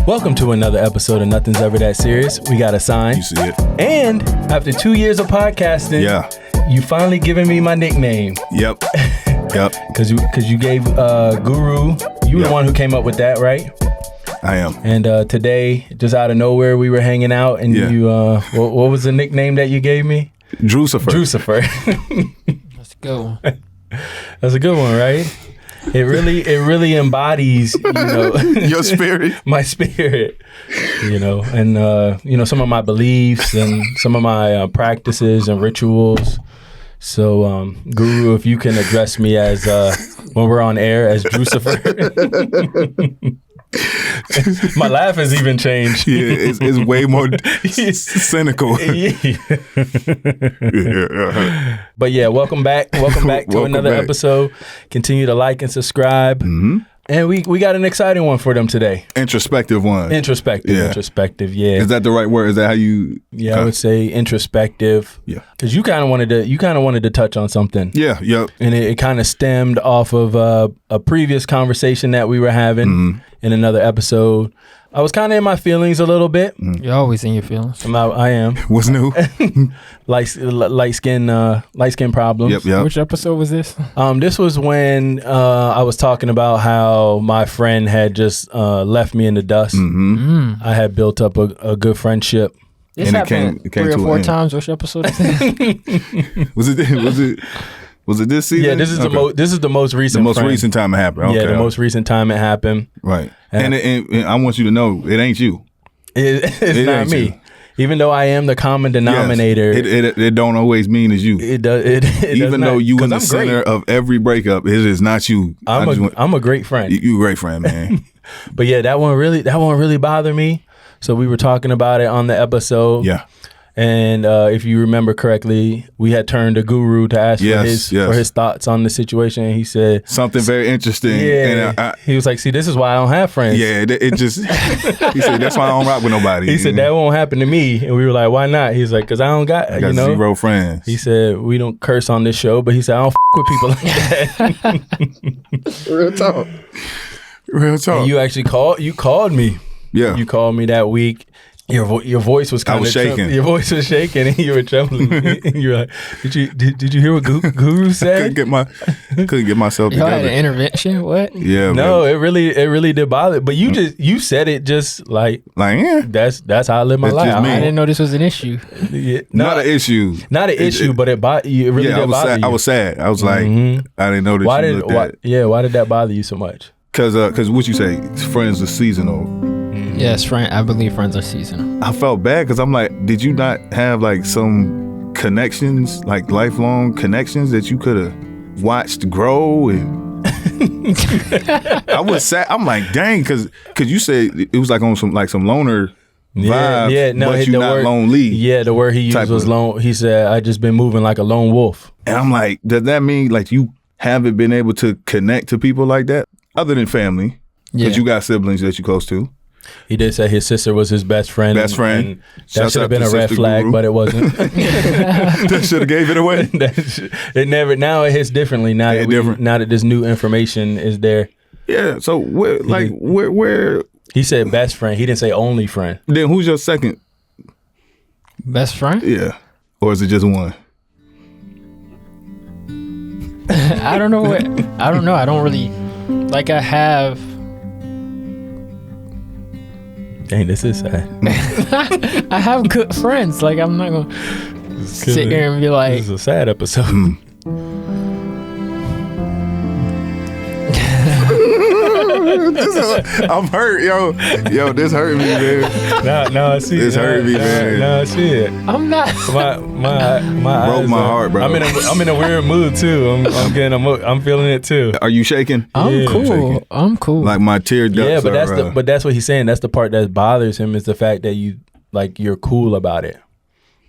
Welcome to another episode of Nothing's Ever That Serious. We got a sign. You see it. And after 2 years of podcasting, you finally given me my nickname. Yep. Because you gave Guru, you were the one who came up with that, right? I am. And today, just out of nowhere, we were hanging out, and you, what was the nickname that you gave me? Drucifer. That's a good one. That's a good one, right? It really embodies, your spirit, my spirit, and some of my beliefs and some of my practices and rituals. So, Guru, if you can address me as when we're on air as Drucifer. My laugh has even changed. Yeah, it's way more cynical. But yeah, welcome back to another episode. Continue to like and subscribe. Mm-hmm. And we got an exciting one for them today. Introspective one. Introspective, yeah. Is that the right word? Is that how you? Yeah, I would say introspective. Yeah, because you kind of wanted to touch on something. Yeah, yep. And it kind of stemmed off of a previous conversation that we were having in another episode. I was kind of in my feelings a little bit. You're always in your feelings. I am. What's new? light skin problem. Yep. Which episode was this? This was when I was talking about how my friend had just left me in the dust. Mm-hmm. I had built up a good friendship. This happened it came 3 or 4 times. Which episode is it? Was it this season? Yeah, this is the most recent. The most recent time it happened. Okay. Yeah, the most recent time it happened. Right. And I want you to know it ain't you. It's not me. You. Even though I am the common denominator, it don't always mean it's you. It does. Even though you in the center of every breakup, it is not you. I'm a great friend. You a great friend, man. But yeah, that one really bothered me. So we were talking about it on the episode. Yeah. And if you remember correctly, we had turned to Guru to ask for his thoughts on the situation. And he said something very interesting. Yeah, and he was like, "See, this is why I don't have friends." Yeah, it just. He said that's why I don't rock with nobody. He said that won't happen to me, and we were like, "Why not?" He's like, "Cause I got 0 friends." He said we don't curse on this show, but he said I don't with people like that. Real talk. And you actually called me. Yeah, you called me that week. Your voice was kind of shaking. Your voice was shaking, and you were trembling. And you were like, "Did you hear what Guru said?" Couldn't get myself Y'all together. had an intervention? What? Yeah. No, man. It really did bother. But you said it just like that's how I live my life. I didn't know this was an issue. Yeah, not an issue. Not an issue, but it really did bother you. I was sad. I was like, I didn't know that you looked at it. Yeah, why did that bother you so much? Because what you say, friends are seasonal. Yes, I believe friends are seasonal. I felt bad because I'm like, did you not have like some connections, like lifelong connections that you could have watched grow? And I was sad. I'm like, dang, because you said it was like on some loner vibe. Yeah, no, but you're not lonely. Yeah, the word he used was lone. He said, I just been moving like a lone wolf. And I'm like, does that mean like you haven't been able to connect to people like that other than family? Because you got siblings that you're close to. He did say his sister was his best friend. And that should have been a red flag, Guru. But it wasn't. That should have gave it away. It never. Now it hits differently. Now that this new information is there. Yeah. So where? He said best friend. He didn't say only friend. Then who's your second best friend? Yeah. Or is it just one? I don't know. I don't really like. I have. Dang, this is sad. I have good friends. Like, I'm not going to sit here and be like... This is a sad episode. I'm hurt, yo. This hurt me, man. No, I see it. This hurt me, man. No, I see it. I'm not. My broke my heart, bro. I'm in a weird mood too. I'm feeling it too. Are you shaking? I'm cool. I'm cool. Like my tear ducts. Yeah, but that's what he's saying. That's the part that bothers him is the fact that you're cool about it.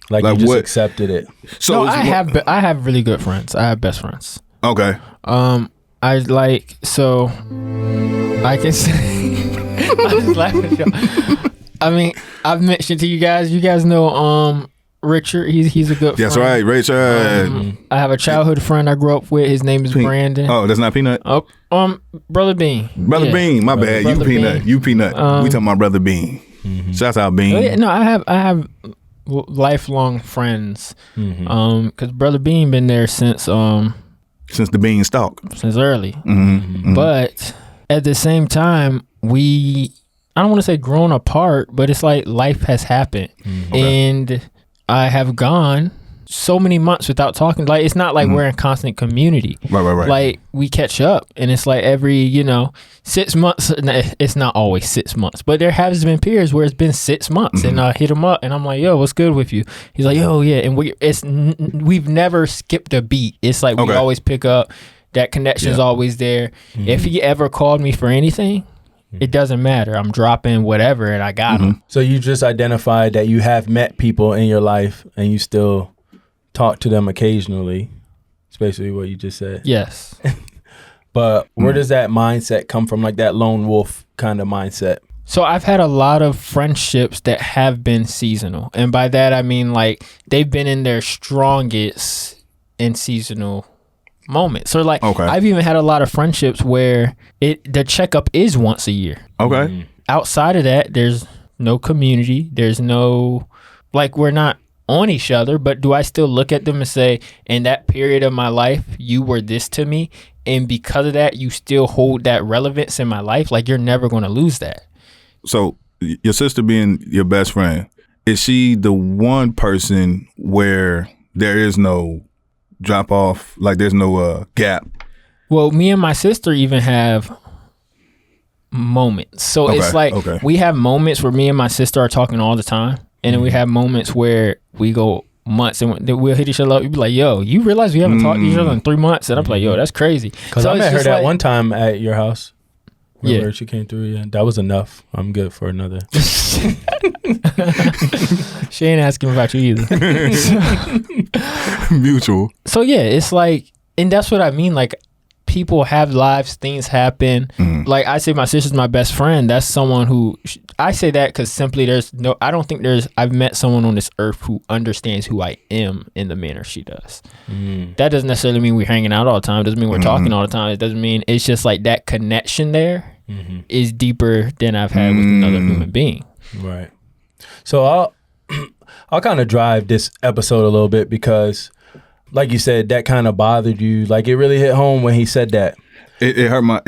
Like you just accepted it. So no, I have really good friends. I have best friends. Okay. I can say I'm just laughing at y'all. I mean, I've mentioned to you guys know Richard. He's a good friend. That's right, Richard. I have a childhood friend I grew up with. His name is Brandon. Oh, that's not Peanut? Oh, Brother Bean. Brother Bean, my bad. Brother You Peanut. Bean. You Peanut. We talking about Brother Bean. Shouts out Bean. Oh, yeah, no, I have lifelong friends. Because Brother Bean been there since the bean stalk. Since early. But at the same time, I don't want to say grown apart, but it's like life has happened. And I have gone so many months without talking. Like, it's not like we're in constant community. Right. Like, we catch up, and it's like every 6 months. It's not always 6 months, but there has been periods where it's been 6 months, and I hit him up, and I'm like, "Yo, what's good with you?" He's like, "Yo, yeah," and we've never skipped a beat. It's like we always pick up. That connection's always there. If he ever called me for anything, it doesn't matter. I'm dropping whatever, and I got him. So you just identified that you have met people in your life, and you still talk to them occasionally. It's basically what you just said. Yes. But where does that mindset come from, like that lone wolf kind of mindset? So I've had a lot of friendships that have been seasonal. And by that, I mean, like, they've been in their strongest in seasonal moments. So, like, I've even had a lot of friendships where the checkup is once a year. Okay. Outside of that, there's no community. There's no, like, we're not on each other, but do I still look at them and say, in that period of my life, you were this to me, and because of that, you still hold that relevance in my life? Like, you're never going to lose that. So your sister being your best friend, is she the one person where there is no drop off, like there's no gap? Well, me and my sister even have moments. So it's like we have moments where me and my sister are talking all the time. And then we have moments where we go months and we'll hit each other up. You'll be like, "Yo, you realize we haven't talked to each other in 3 months?" And I'm like, "Yo, that's crazy." Because I met her that one time at your house. Remember she came through? Yeah, that was enough. I'm good for another. She ain't asking about you either. Mutual. So yeah, it's like, and that's what I mean. Like, people have lives, things happen. Like, I say my sister's my best friend. That's someone who, I say that because simply I don't think I've met someone on this earth who understands who I am in the manner she does. That doesn't necessarily mean we're hanging out all the time. It doesn't mean we're talking all the time. It doesn't mean, it's just like that connection there is deeper than I've had with another human being. Right. So I'll kind of drive this episode a little bit because, like you said, that kind of bothered you. Like, it really hit home when he said that. It hurt my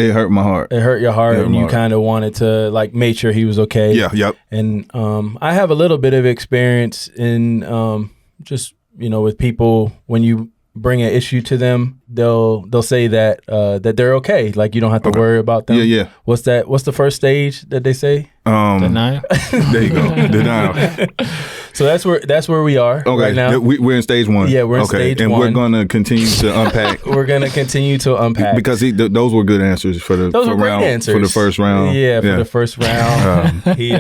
heart. It hurt your heart, and you kind of wanted to, like, make sure he was okay. Yeah, yep. And I have a little bit of experience in just, with people, when you bring an issue to them, they'll say that they're okay. Like, you don't have to worry about them. Yeah. What's the first stage that they say? Denial. There you go. Denial. So that's where we are right now. We're in stage one. Yeah, we're in stage and one. we're going to continue to unpack. We're going to continue to unpack. Because those were good answers for the first round. Yeah, for the first round. He,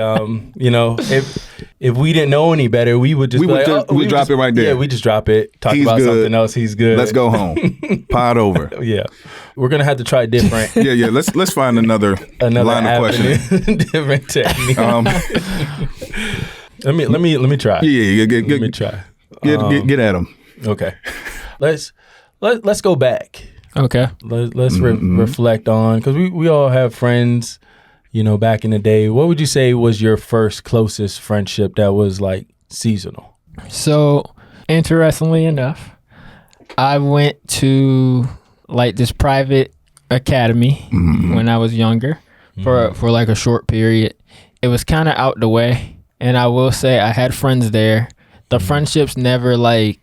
if we didn't know any better, we would just we drop it right there. Yeah, we just drop it. Talk about something else. He's good. Let's go home. Pod over. Yeah. We're going to have to try different. Yeah. Let's find another line of questioning. Different technique. Let me try. Yeah. Let me try. Get at him. Okay. Let's go back. Okay. Let's reflect on, because we all have friends, back in the day. What would you say was your first closest friendship that was like seasonal? So, interestingly enough, I went to like this private academy when I was younger for like a short period. It was kind of out the way. And I will say I had friends there. The friendships never like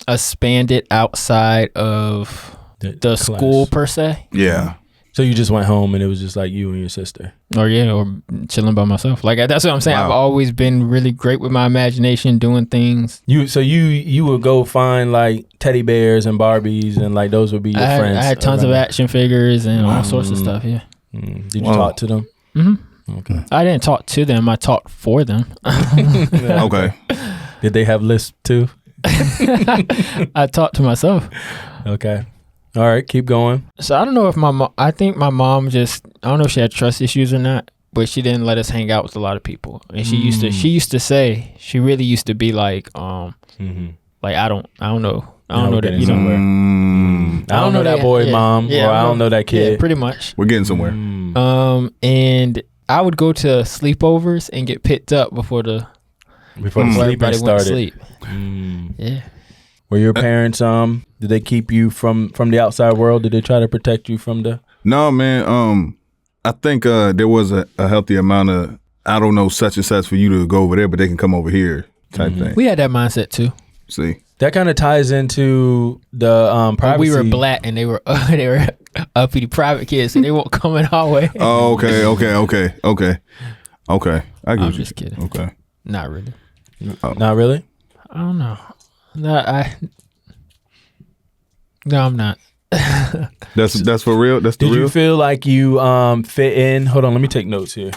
expanded outside of the school per se. Yeah. So you just went home and it was just like you and your sister? Or chilling by myself. Like, that's what I'm saying. Wow. I've always been really great with my imagination, doing things. You would go find like teddy bears and Barbies, and like those would be your friends? I had tons of action figures and all sorts of stuff, yeah. Did you talk to them? Mm-hmm. Okay. I didn't talk to them. I talked for them. Okay. Did they have lists too? I talked to myself. Okay. All right. Keep going. So I don't know if I think my mom just, I don't know if she had trust issues or not, but she didn't let us hang out with a lot of people. And she used to say, she really used to be like, like I don't know that, you know. I don't know that boy, mom, or I don't know that kid. Yeah, pretty much. We're getting somewhere. And I would go to sleepovers and get picked up before the sleeping started. Went to sleep. Yeah. Were your parents did they keep you from the outside world? Did they try to protect you from the? No, man. I think there was a healthy amount of, I don't know, such and such for you to go over there, but they can come over here type thing. We had that mindset too. See, that kind of ties into the privacy. We were black and they were uppity private kids, so they won't come in our way. Oh, okay. I'm just kidding. Okay. Not really. Not really? I don't know. No, I'm not. That's for real. That's the real. Did you feel like you fit in? Hold on, let me take notes here.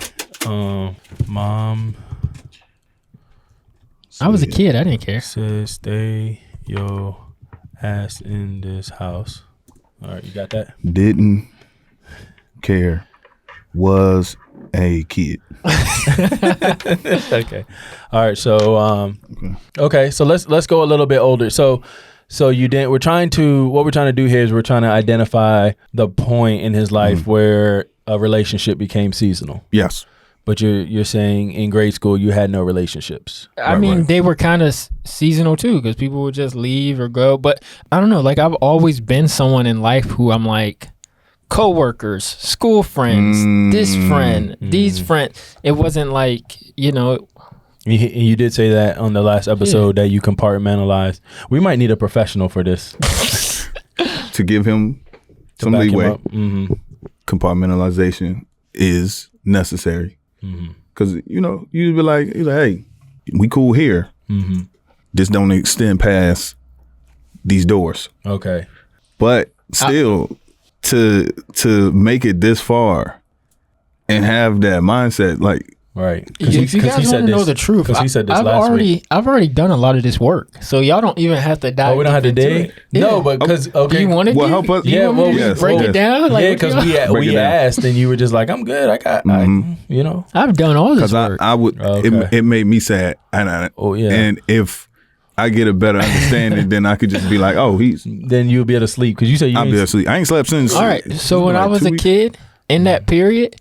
Mom, I was a kid. I didn't care. Says stay your ass in this house. All right, you got that? Didn't care. Was a kid. Okay. All right. So okay. So let's go a little bit older. So you didn't. What we're trying to do here is we're trying to identify the point in his life where a relationship became seasonal. Yes. But you're saying in grade school you had no relationships. I mean, they were kind of seasonal too, because people would just leave or go. But I don't know. Like, I've always been someone in life who I'm like, co-workers, school friends, this friend, these friends. It wasn't like, you know. You did say that on the last episode that you compartmentalized. We might need a professional for this. To give him some leeway. Compartmentalization is necessary. Because, you know, you'd be like, hey, we cool here. Just don't extend past these doors. Okay. But still, to make it this far and have that mindset, like, right. You guys want to know the truth. Because he said this last week. I've already done a lot of this work, so y'all don't even have to dive. Oh, we don't have to dig? Yeah. No, but because do you want to help us? Yeah, well, break it down. Like, because we asked, and you were just like, "I'm good. I got, you know." I've done all this work. I would. Okay. It made me sad, and if I get a better understanding, then I could just be like, "Oh, he's." Then you'll be able to sleep because you said I'll be able to sleep. I ain't slept since. All right. So when I was a kid. In that period,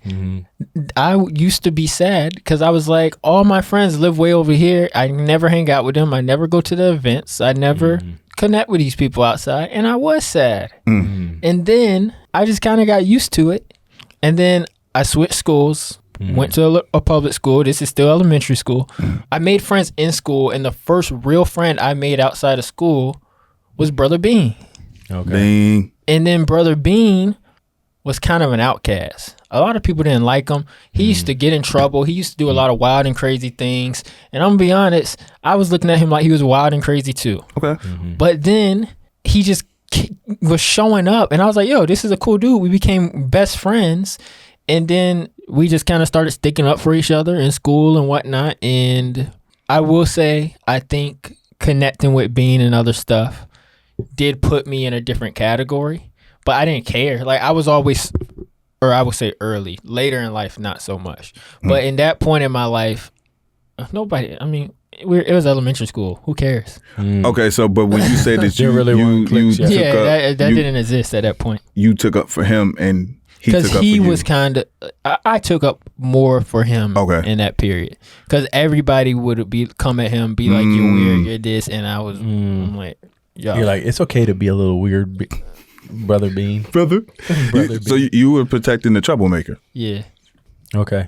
I used to be sad because I was like, all my friends live way over here. I never hang out with them. I never go to the events. I never connect with these people outside. And I was sad. And then I just kind of got used to it. And then I switched schools, went to a public school. This is still elementary school. I made friends in school. And the first real friend I made outside of school was Brother Bean. Okay. Bean. And then Brother Bean was kind of an outcast. A lot of people didn't like him. He used to get in trouble. He used to do a lot of wild and crazy things. And I'm gonna be honest, I was looking at him like he was wild and crazy too. Okay. But then he just was showing up and I was like, yo, this is a cool dude. We became best friends. And then we just kind of started sticking up for each other in school and whatnot. And I will say, I think connecting with Bean and other stuff did put me in a different category. But I didn't care. Like, I was always, or I would say early, later in life, not so much. But in that point in my life, nobody, I mean, it was elementary school. Who cares? Okay, so, but when you say that you that didn't exist at that point. You took up for him and he took up for you. Because he was kind of, I took up more for him in that period. Because everybody would come at him, be like, you're weird, you're this. And I was, I'm like, yo. You're like, it's okay to be a little weird. Brother Bean. Brother Bean. So you were protecting the troublemaker. Yeah. Okay.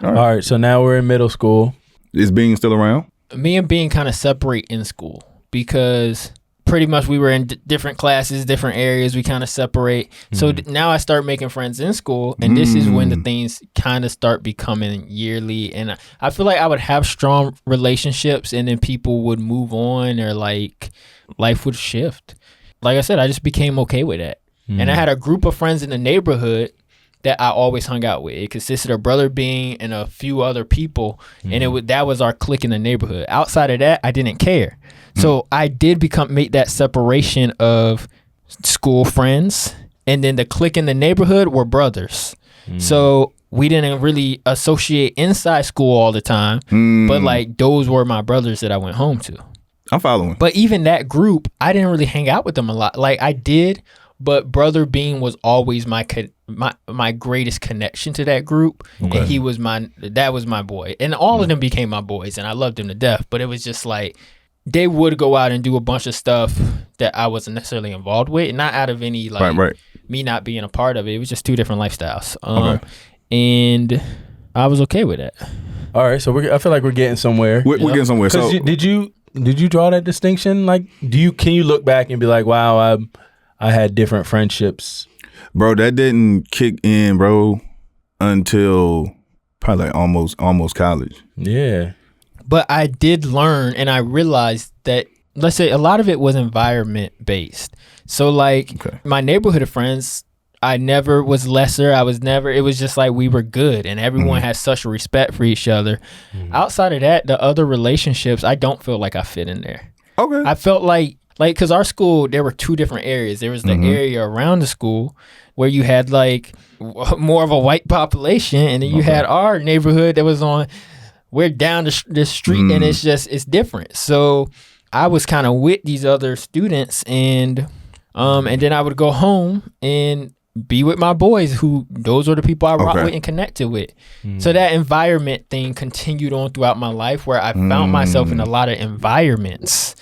All right. So now we're in middle school. Is Bean still around? Me and Bean kind of separate in school because pretty much we were in different classes, different areas. We kind of separate. So now I start making friends in school. And this is when the things kind of start becoming yearly. And I feel like I would have strong relationships and then people would move on or like life would shift. Like I said, I just became okay with that. And I had a group of friends in the neighborhood that I always hung out with. It consisted of Brother Bean and a few other people. And that was our clique in the neighborhood. Outside of that, I didn't care. So I did make that separation of school friends. And then the clique in the neighborhood were brothers. So we didn't really associate inside school all the time, but like those were my brothers that I went home to. I'm following. But even that group, I didn't really hang out with them a lot. Like I did, but Brother Bean was always my greatest connection to that group, and that was my boy, and all of them became my boys, and I loved them to death. But it was just like they would go out and do a bunch of stuff that I wasn't necessarily involved with, not out of any like me not being a part of it. It was just two different lifestyles, and I was okay with it. All right, so I feel like we're getting somewhere. We're getting somewhere. So did you draw that distinction? Like, can you look back and be like, wow, I had different friendships? Bro, that didn't kick in, bro, until probably like almost college. Yeah. But I did learn, and I realized that, let's say, a lot of it was environment based. So like my neighborhood of friends, I never was lesser. It was just like we were good, and everyone had such a respect for each other. Outside of that, the other relationships, I don't feel like I fit in there. Okay. I felt like, because our school, there were two different areas. There was the area around the school where you had like more of a white population, and then you had our neighborhood that was we're down the street, and it's different. So I was kind of with these other students, and then I would go home and be with my boys, those were the people I rock with and connected with. So that environment thing continued on throughout my life, where I found myself in a lot of environments.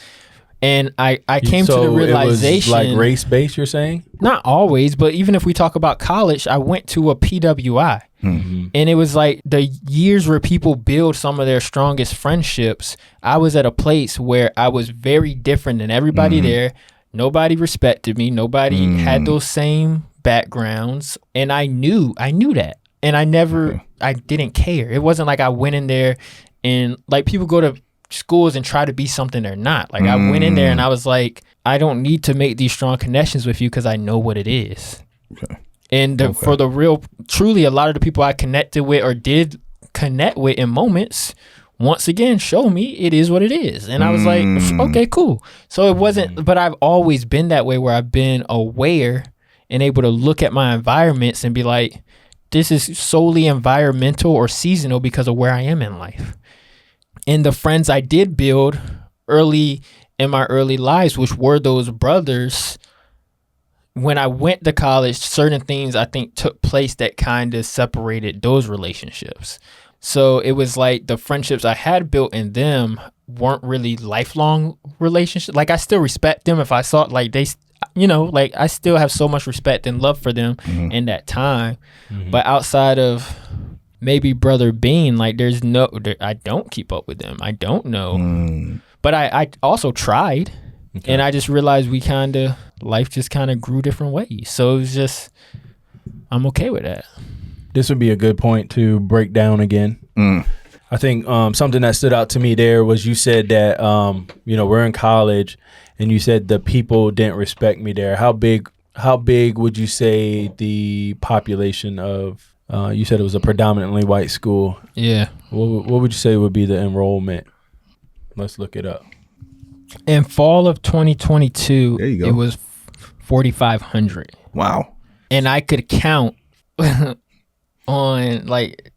And I came to the realization, it was like race-based, you're saying? Not always, but even if we talk about college, I went to a PWI. And it was like the years where people build some of their strongest friendships, I was at a place where I was very different than everybody there. Nobody respected me. Nobody had those same backgrounds. And I knew that. And I didn't care. It wasn't like I went in there and like people go to schools and try to be something they're not. Like I went in there and I was like, I don't need to make these strong connections with you because I know what it is. And for the real, truly, a lot of the people I connected with or did connect with in moments, once again, show me it is what it is. And I was like, okay, cool. So it wasn't, but I've always been that way, where I've been aware and able to look at my environments and be like, this is solely environmental or seasonal because of where I am in life. And the friends I did build early in my early lives, which were those brothers, when I went to college, certain things I think took place that kind of separated those relationships. So it was like the friendships I had built in them weren't really lifelong relationships. Like I still respect them if I saw like they, like I still have so much respect and love for them in that time. But outside of maybe Brother Bean, like I don't keep up with them. I don't know. But I also tried. And I just realized life just kind of grew different ways. So it was just, I'm okay with that. This would be a good point to break down again. I think something that stood out to me there was you said that, we're in college and you said the people didn't respect me there. How big would you say the population of, you said it was a predominantly white school. Yeah. What would you say would be the enrollment? Let's look it up. In fall of 2022, there you go. It was 4,500. Wow. And I could count on like,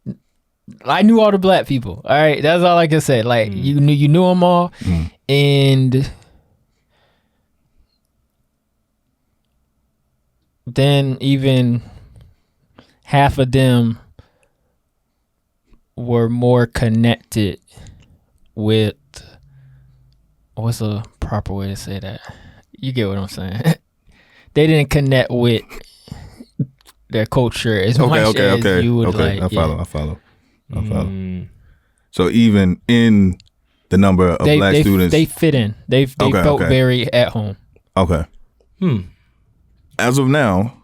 I knew all the black people. All right, that's all I can say. Like you knew them all, and then even half of them were more connected with. What's a proper way to say that? You get what I'm saying. They didn't connect with their culture as much as you would like. I follow. So even in the number of black students, they fit in. They felt very at home. Okay. As of now,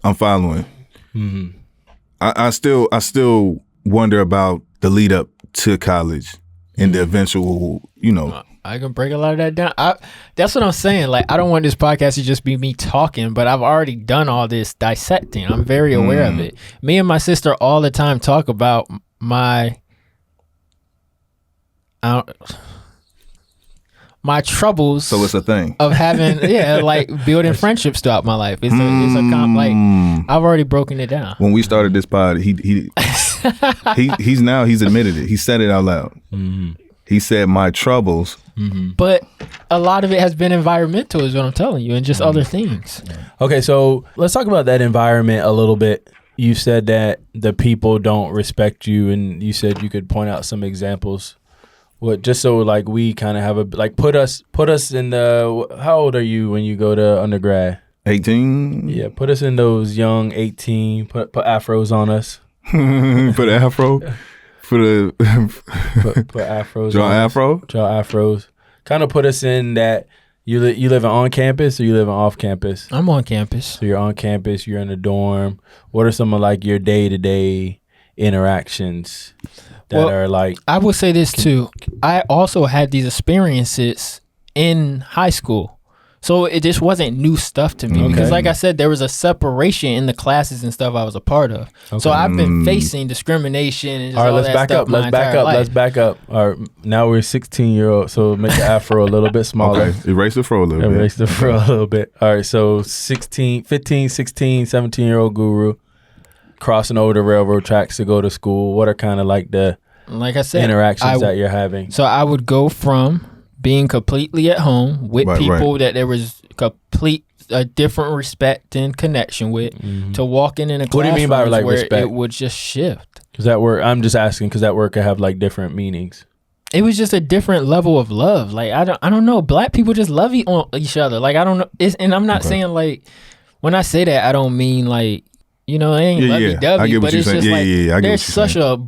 I'm following. I still wonder about the lead up to college and the eventual, I can break a lot of that down. That's what I'm saying. Like, I don't want this podcast to just be me talking, but I've already done all this dissecting. I'm very aware of it. Me and my sister all the time talk about my my troubles. So it's a thing of having, like building friendships throughout my life. It's like I've already broken it down. When we started this pod, he's admitted it. He said it out loud. He said my troubles. But a lot of it has been environmental, is what I'm telling you, and just other things. Okay, so let's talk about that environment a little bit. You said that the people don't respect you, and you said you could point out some examples. What, just so like we kind of have a like put us in the, how old are you when you go to undergrad? 18. Yeah, put us in those young 18. Put afros on us. Put afro. Put afros. Draw afro. Draw afros. Kind of put us in that. You live on campus or you live off campus? I'm on campus. So you're on campus, you're in a dorm. What are some of like your day-to-day interactions that are like... I will say this too. I also had these experiences in high school. So it just wasn't new stuff to me. Okay. Because like I said, there was a separation in the classes and stuff I was a part of. Okay. So I've been facing discrimination and just all let's that back stuff up. Let's back up. All right, now we're 16-year-old, so make the afro a little bit smaller. Okay, erase the fro a little bit. Erase the fro a little bit. All right, so 15, 16, 17-year-old guru crossing over the railroad tracks to go to school. What are kind of like the interactions that you're having? So I would go from being completely at home with people that there was a different respect and connection with, to walking in a classroom. What do you mean by like where respect? It would just shift. Because that word, I'm just asking, because that word could have like different meanings. It was just a different level of love. Like I don't know. Black people just love each other. Like I don't know. And I'm not saying like, when I say that, I don't mean like, it ain't lovey-dovey, but it's just like there's such a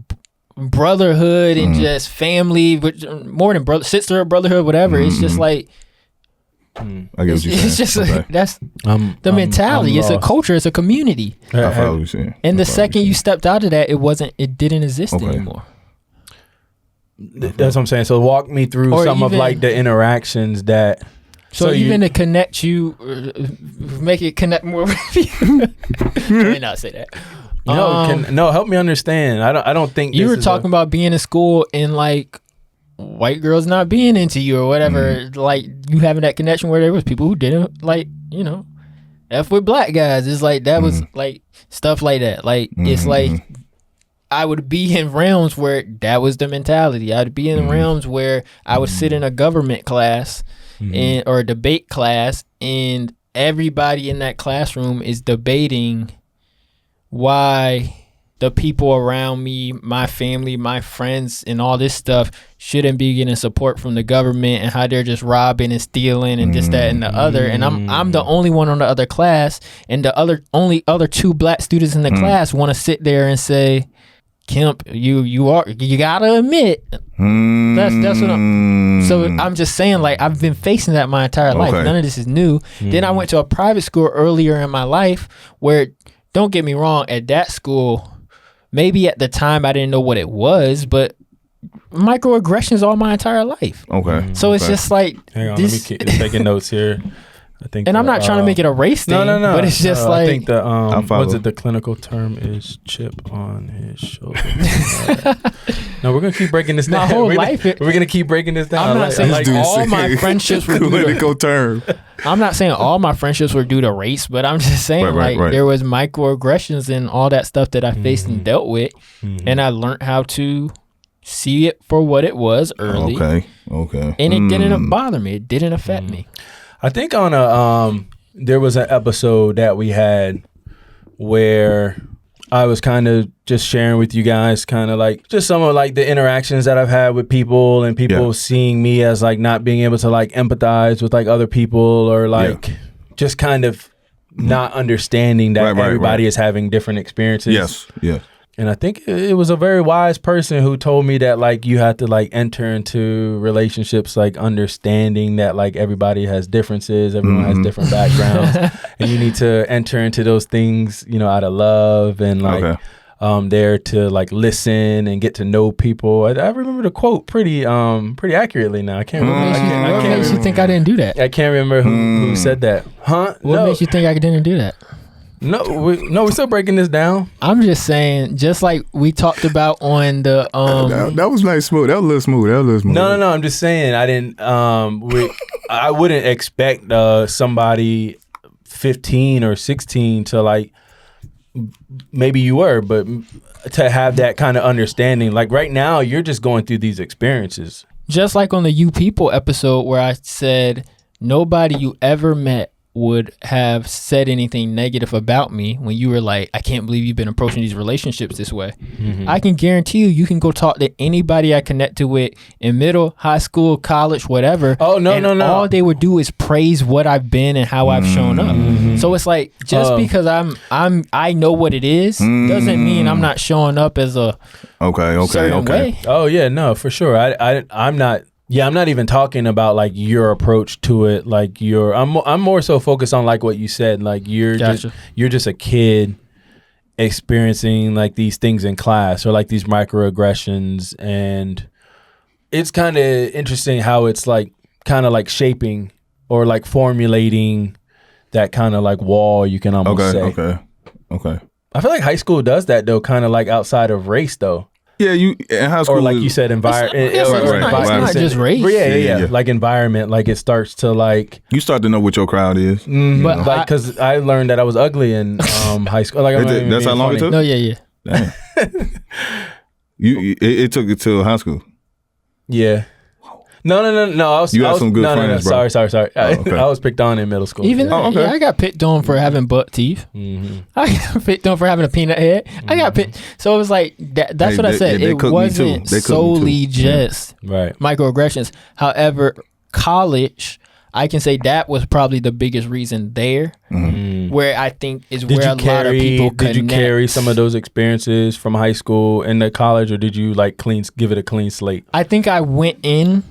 brotherhood and just family, more than sister, brotherhood, whatever. It's just like, I get what you're saying. It's just like, that's the mentality. It's a culture. It's a community. I follow what you're saying. And the second you stepped out of that, it didn't exist anymore. That's what I'm saying. So walk me through some of like the interactions that. So even to connect you, make it connect more with you. I may not say that. No, help me understand. I don't think you were talking about being in school and like white girls not being into you or whatever. Like you having that connection where there was people who didn't like, F with black guys. It's like that was like stuff like that. Like it's like I would be in realms where that was the mentality. I'd be in realms where I would sit in a government class or a debate class, and everybody in that classroom is debating why the people around me, my family, my friends, and all this stuff shouldn't be getting support from the government, and how they're just robbing and stealing and this, that, and the other. And I'm the only one on the other class, and the only other two black students in the class want to sit there and say, Kemp, you gotta admit. That's what I'm just saying, like, I've been facing that my entire life. None of this is new. Then I went to a private school earlier in my life where, don't get me wrong, at that school, maybe at the time I didn't know what it was, but microaggressions all my entire life. Okay. So it's just like, hang on, let me keep taking notes here. I think, and I'm not trying to make it a race thing. No. But it's just like, I think the clinical term is chip on his shoulder. No, we're gonna keep breaking this down. My whole life, we're gonna keep breaking this down. I'm not saying like all my friendships were clinical term. I'm not saying all my friendships were due to race, but I'm just saying there was microaggressions and all that stuff that I faced and dealt with, and I learned how to see it for what it was early. Okay. And it didn't bother me. It didn't affect me. I think on there was an episode that we had where I was kind of just sharing with you guys kind of like just some of like the interactions that I've had with people, and people seeing me as like not being able to like empathize with like other people, or like just kind of not understanding that everybody is having different experiences. Yes. And I think it was a very wise person who told me that like you have to like enter into relationships like understanding that like everybody has differences, everyone has different backgrounds, and you need to enter into those things, out of love and like there to like listen and get to know people. I remember the quote pretty accurately now. I can't remember. What makes you think I didn't do that? I can't remember who said that. Huh? What makes you think I didn't do that? No, we're still breaking this down. I'm just saying, just like we talked about on the that was nice, smooth. That was a little smooth. No. I'm just saying I didn't. I wouldn't expect somebody 15 or 16 to like. Maybe you were, but to have that kind of understanding. Like right now, you're just going through these experiences. Just like on the You People episode where I said nobody you ever met would have said anything negative about me when you were like, I can't believe you've been approaching these relationships this way. Mm-hmm. I can guarantee you can go talk to anybody I connected with in middle, high school, college, whatever. Oh, no. All they would do is praise what I've been and how I've shown up. Mm-hmm. So it's like, just because I know what it is doesn't mean I'm not showing up as a certain way. Oh yeah, no, for sure. I'm not. Yeah, I'm not even talking about like your approach to it. Like I'm more so focused on like what you said. Like you're just a kid experiencing like these things in class or like these microaggressions, and it's kind of interesting how it's like kind of like shaping or like formulating that kind of like wall, you can almost say. Okay. I feel like high school does that though, kind of like outside of race though. Yeah, you in high school, or like you said, environment. It's not just race. Yeah. Like environment, like it starts to like you start to know what your crowd is. Mm-hmm. But like because I learned that I was ugly in high school. Like that's how long it took. No, yeah. It took it till high school. Yeah. No. You had some good friends, bro. Sorry. Okay. I was picked on in middle school. I got picked on for having butt teeth. Mm-hmm. I got picked on for having a peanut head. I got picked. So it was like that's what I said. It wasn't solely just microaggressions. However, college, I can say that was probably the biggest reason there, where I think is where a lot of people connect. Did you carry some of those experiences from high school into college, or did you like give it a clean slate? I think I went in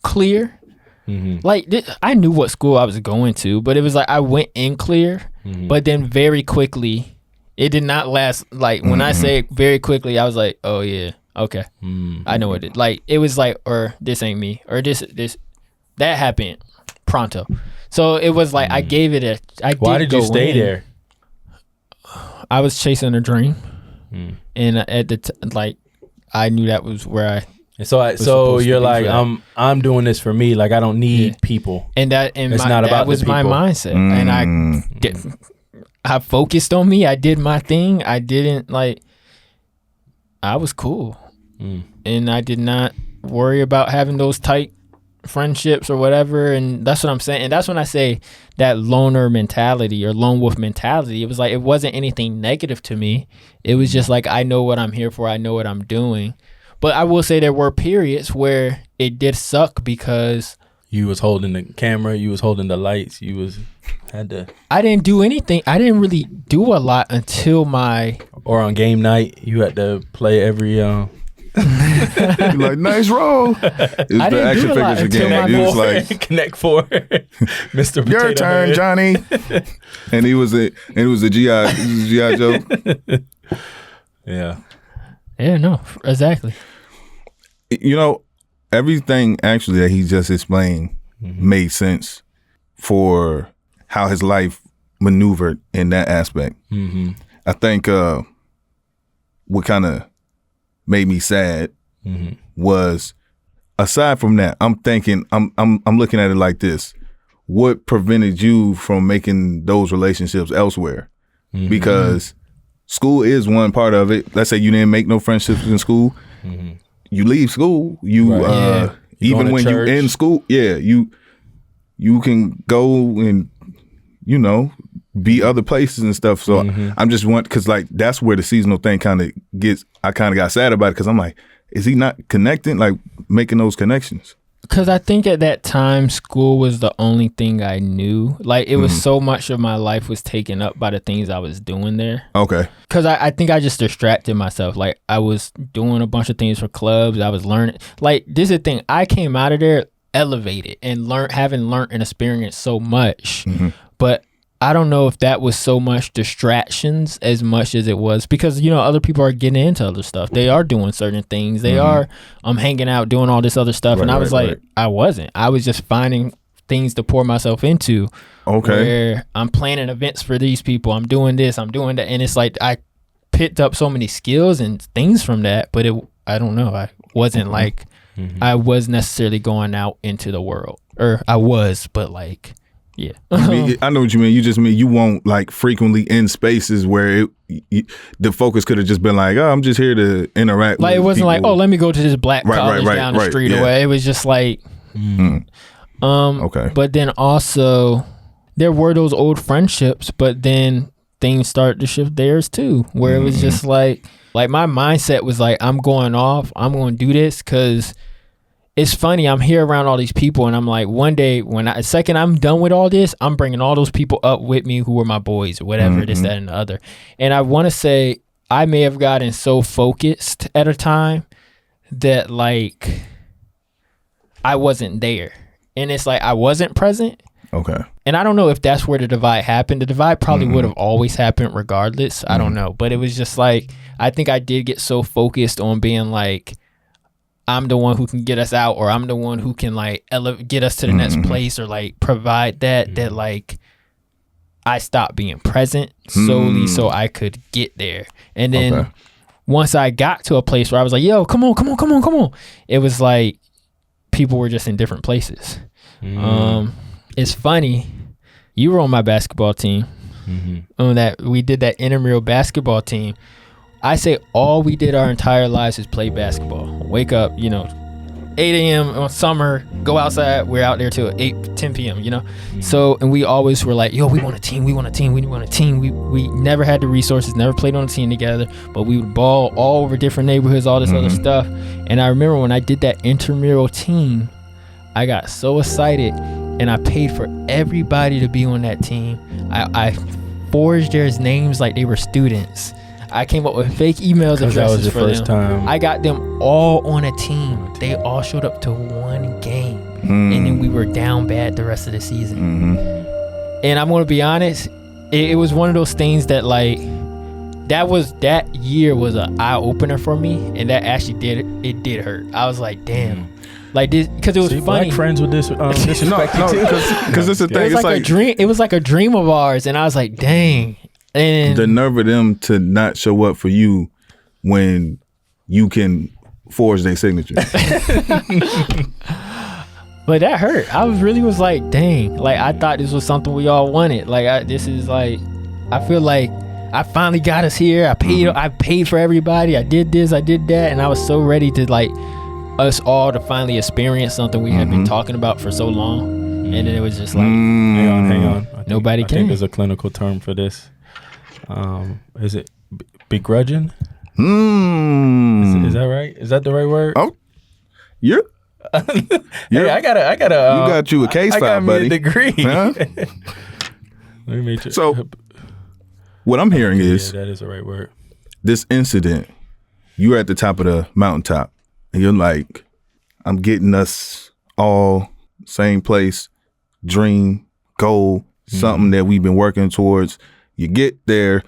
clear. Mm-hmm. Like I knew what school I was going to, but it was like I went in clear, but then very quickly, it did not last. Like when I say very quickly, I was like, oh yeah, okay, I know what it. Like it was like, or this ain't me, or this that happened pronto. So it was like I gave it a. Why did you stay there? I was chasing a dream, and at the I knew that was where I. So you're like I'm doing this for me. Like I don't need people. And that was my mindset. And I focused on me. I did my thing. I didn't I was cool. And I did not worry about having those tight friendships or whatever. And that's what I'm saying. And that's when I say that loner mentality or lone wolf mentality. It was like it wasn't anything negative to me. It was just like I know what I'm here for. I know what I'm doing. But I will say there were periods where it did suck because you was holding the camera, you was holding the lights, I didn't do anything. I didn't really do a lot until or on game night, you had to play every You're like, nice roll. It was the action figures again. He was like Connect 4. Mr. Potato Your turn, Head. Johnny. and he was a GI Joe. Yeah. Yeah, no, exactly. You know, everything actually that he just explained made sense for how his life maneuvered in that aspect. I think what kind of made me sad was, aside from that, I'm thinking, I'm looking at it like this: what prevented you from making those relationships elsewhere? Because school is one part of it. Let's say you didn't make no friendships in school. You leave school. Even when you're in school, you can go and be other places and stuff. So I'm just because like that's where the seasonal thing kind of gets. I kind of got sad about it because I'm like, is he not connecting? Like making those connections? Because I think at that time, school was the only thing I knew. Like, it was so much of my life was taken up by the things I was doing there. Okay. Because I think I just distracted myself. Like, I was doing a bunch of things for clubs. I was learning. Like, this is the thing. I came out of there elevated and having learned and experienced so much. But I don't know if that was so much distractions as much as it was because, other people are getting into other stuff. They are doing certain things. They are hanging out, doing all this other stuff. And I was like, I wasn't. I was just finding things to pour myself into. Okay. Where I'm planning events for these people. I'm doing this, I'm doing that. And it's like I picked up so many skills and things from that, but I don't know. I wasn't like, I was necessarily going out into the world. Or I was, but like, yeah. I know what you mean. You just mean you won't like frequently in spaces where the focus could have just been like, oh, I'm just here to interact like with it wasn't people. like, oh, let me go to this black college down the street or whatever. It was just like, okay. But then also there were those old friendships, but then things started to shift theirs too, where it was just like my mindset was like, I'm going off, I'm going to do this, because it's funny, I'm here around all these people, and I'm like, one day the second I'm done with all this, I'm bringing all those people up with me who were my boys or whatever, this, that, and the other. And I want to say I may have gotten so focused at a time that like I wasn't there. And it's like I wasn't present. Okay. And I don't know if that's where the divide happened. The divide probably would have always happened regardless. I don't know. But it was just like, I think I did get so focused on being like, I'm the one who can get us out, or I'm the one who can like get us to the next place, or like provide that like I stopped being present solely so I could get there. And then once I got to a place where I was like, yo, come on. It was like people were just in different places. It's funny. You were on my basketball team. On that, we did that intramural basketball team. I say all we did our entire lives is play basketball. Wake up, 8 a.m. on summer, go outside. We're out there till 10 p.m., So, and we always were like, yo, we want a team. We never had the resources, never played on a team together, but we would ball all over different neighborhoods, all this other stuff. And I remember when I did that intramural team, I got so excited, and I paid for everybody to be on that team. I forged their names like they were students. I came up with fake emails addresses for them. Time. I got them all on a team. They all showed up to one game, and then we were down bad the rest of the season. And I'm gonna be honest, it was one of those things that like that year was an eye opener for me, and that actually did hurt. I was like, damn. Like this, because it was funny. Black friends with this disrespect you too. Because it's a thing. It was like a dream. It was like a dream of ours, and I was like, dang. And the nerve of them to not show up for you when you can forge their signature. But that hurt. I was like, dang. Like I thought this was something we all wanted. Like I feel like I finally got us here. I paid for everybody. I did this, I did that, and I was so ready to like us all to finally experience something we had been talking about for so long. And then it was just like, hang on. Nobody I can. think there's a clinical term for this. Is it begrudging? Is that right? Is that the right word? Oh, hey, I gotta. You got you a case file, buddy. I got me a degree. Huh? Let me make sure. So, what I'm hearing is that is the right word. This incident, you're at the top of the mountaintop, and you're like, I'm getting us all same place, dream, goal, something that we've been working towards. You get there,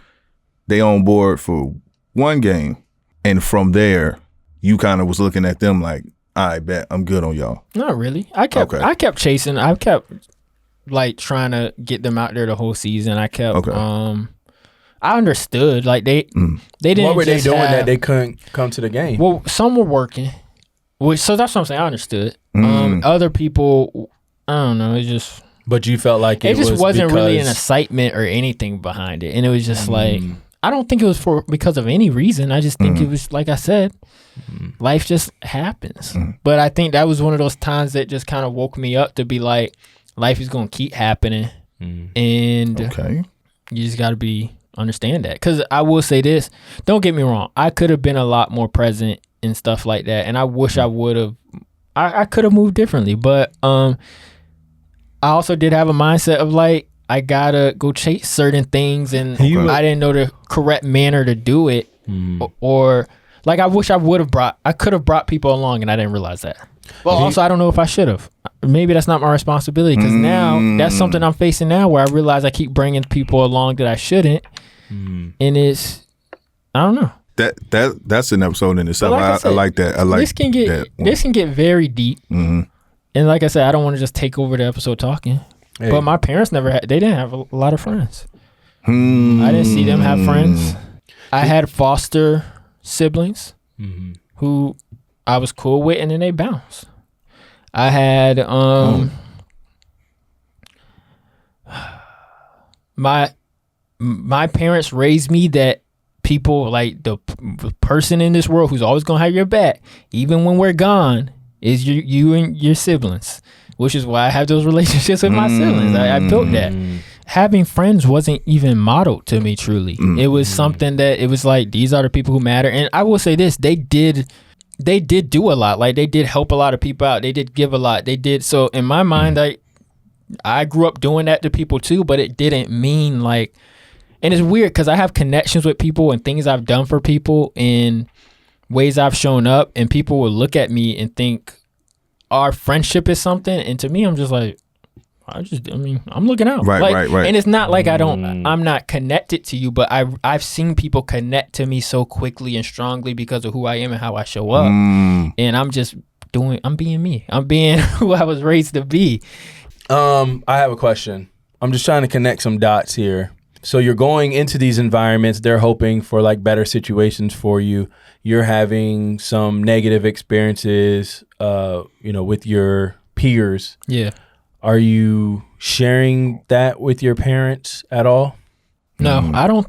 they on board for one game, and from there, you kind of was looking at them like, I bet I'm good on y'all. Not really. I kept chasing. I kept like trying to get them out there the whole season. I kept. I understood. Like they didn't. What were they doing have, that they couldn't come to the game? Well, some were working, so that's what I'm saying. I understood. Other people, I don't know. It just. But you felt like it just wasn't really an excitement or anything behind it, and it was just like I don't think it was because of any reason. I just think it was like I said, life just happens. But I think that was one of those times that just kind of woke me up to be like, life is gonna keep happening, and you just got to understand that. Because I will say this: don't get me wrong, I could have been a lot more present and stuff like that, and I wish I would have. I could have moved differently, but I also did have a mindset of like, I gotta go chase certain things, and I didn't know the correct manner to do it, or like I wish I could have brought people along, and I didn't realize that. Well, also I don't know if I should have. Maybe that's not my responsibility, because now that's something I'm facing now, where I realize I keep bringing people along that I shouldn't, and it's, I don't know. That's an episode in itself. Like I like that. I like this can get very deep. And like I said, I don't want to just take over the episode talking. Hey. But my parents they didn't have a lot of friends. I didn't see them have friends. I had foster siblings who I was cool with, and then they bounced. I had my parents raised me that people like the person in this world who's always gonna have your back, even when we're gone, is you and your siblings, which is why I have those relationships with my siblings. I built that. Having friends wasn't even modeled to me truly. It was something that it was like, these are the people who matter. And I will say this, they did do a lot. Like they did help a lot of people out. They did give a lot. They did. So in my mind, I grew up doing that to people too, but it didn't mean like, and it's weird because I have connections with people and things I've done for people in ways I've shown up, and people will look at me and think our friendship is something. And to me, I'm just like, I'm looking out. Right. And it's not like I'm not connected to you, but I've seen people connect to me so quickly and strongly because of who I am and how I show up. And I'm being me. I'm being who I was raised to be. I have a question. I'm just trying to connect some dots here. So you're going into these environments, they're hoping for like better situations for you. You're having some negative experiences, with your peers. Yeah. Are you sharing that with your parents at all? No, I don't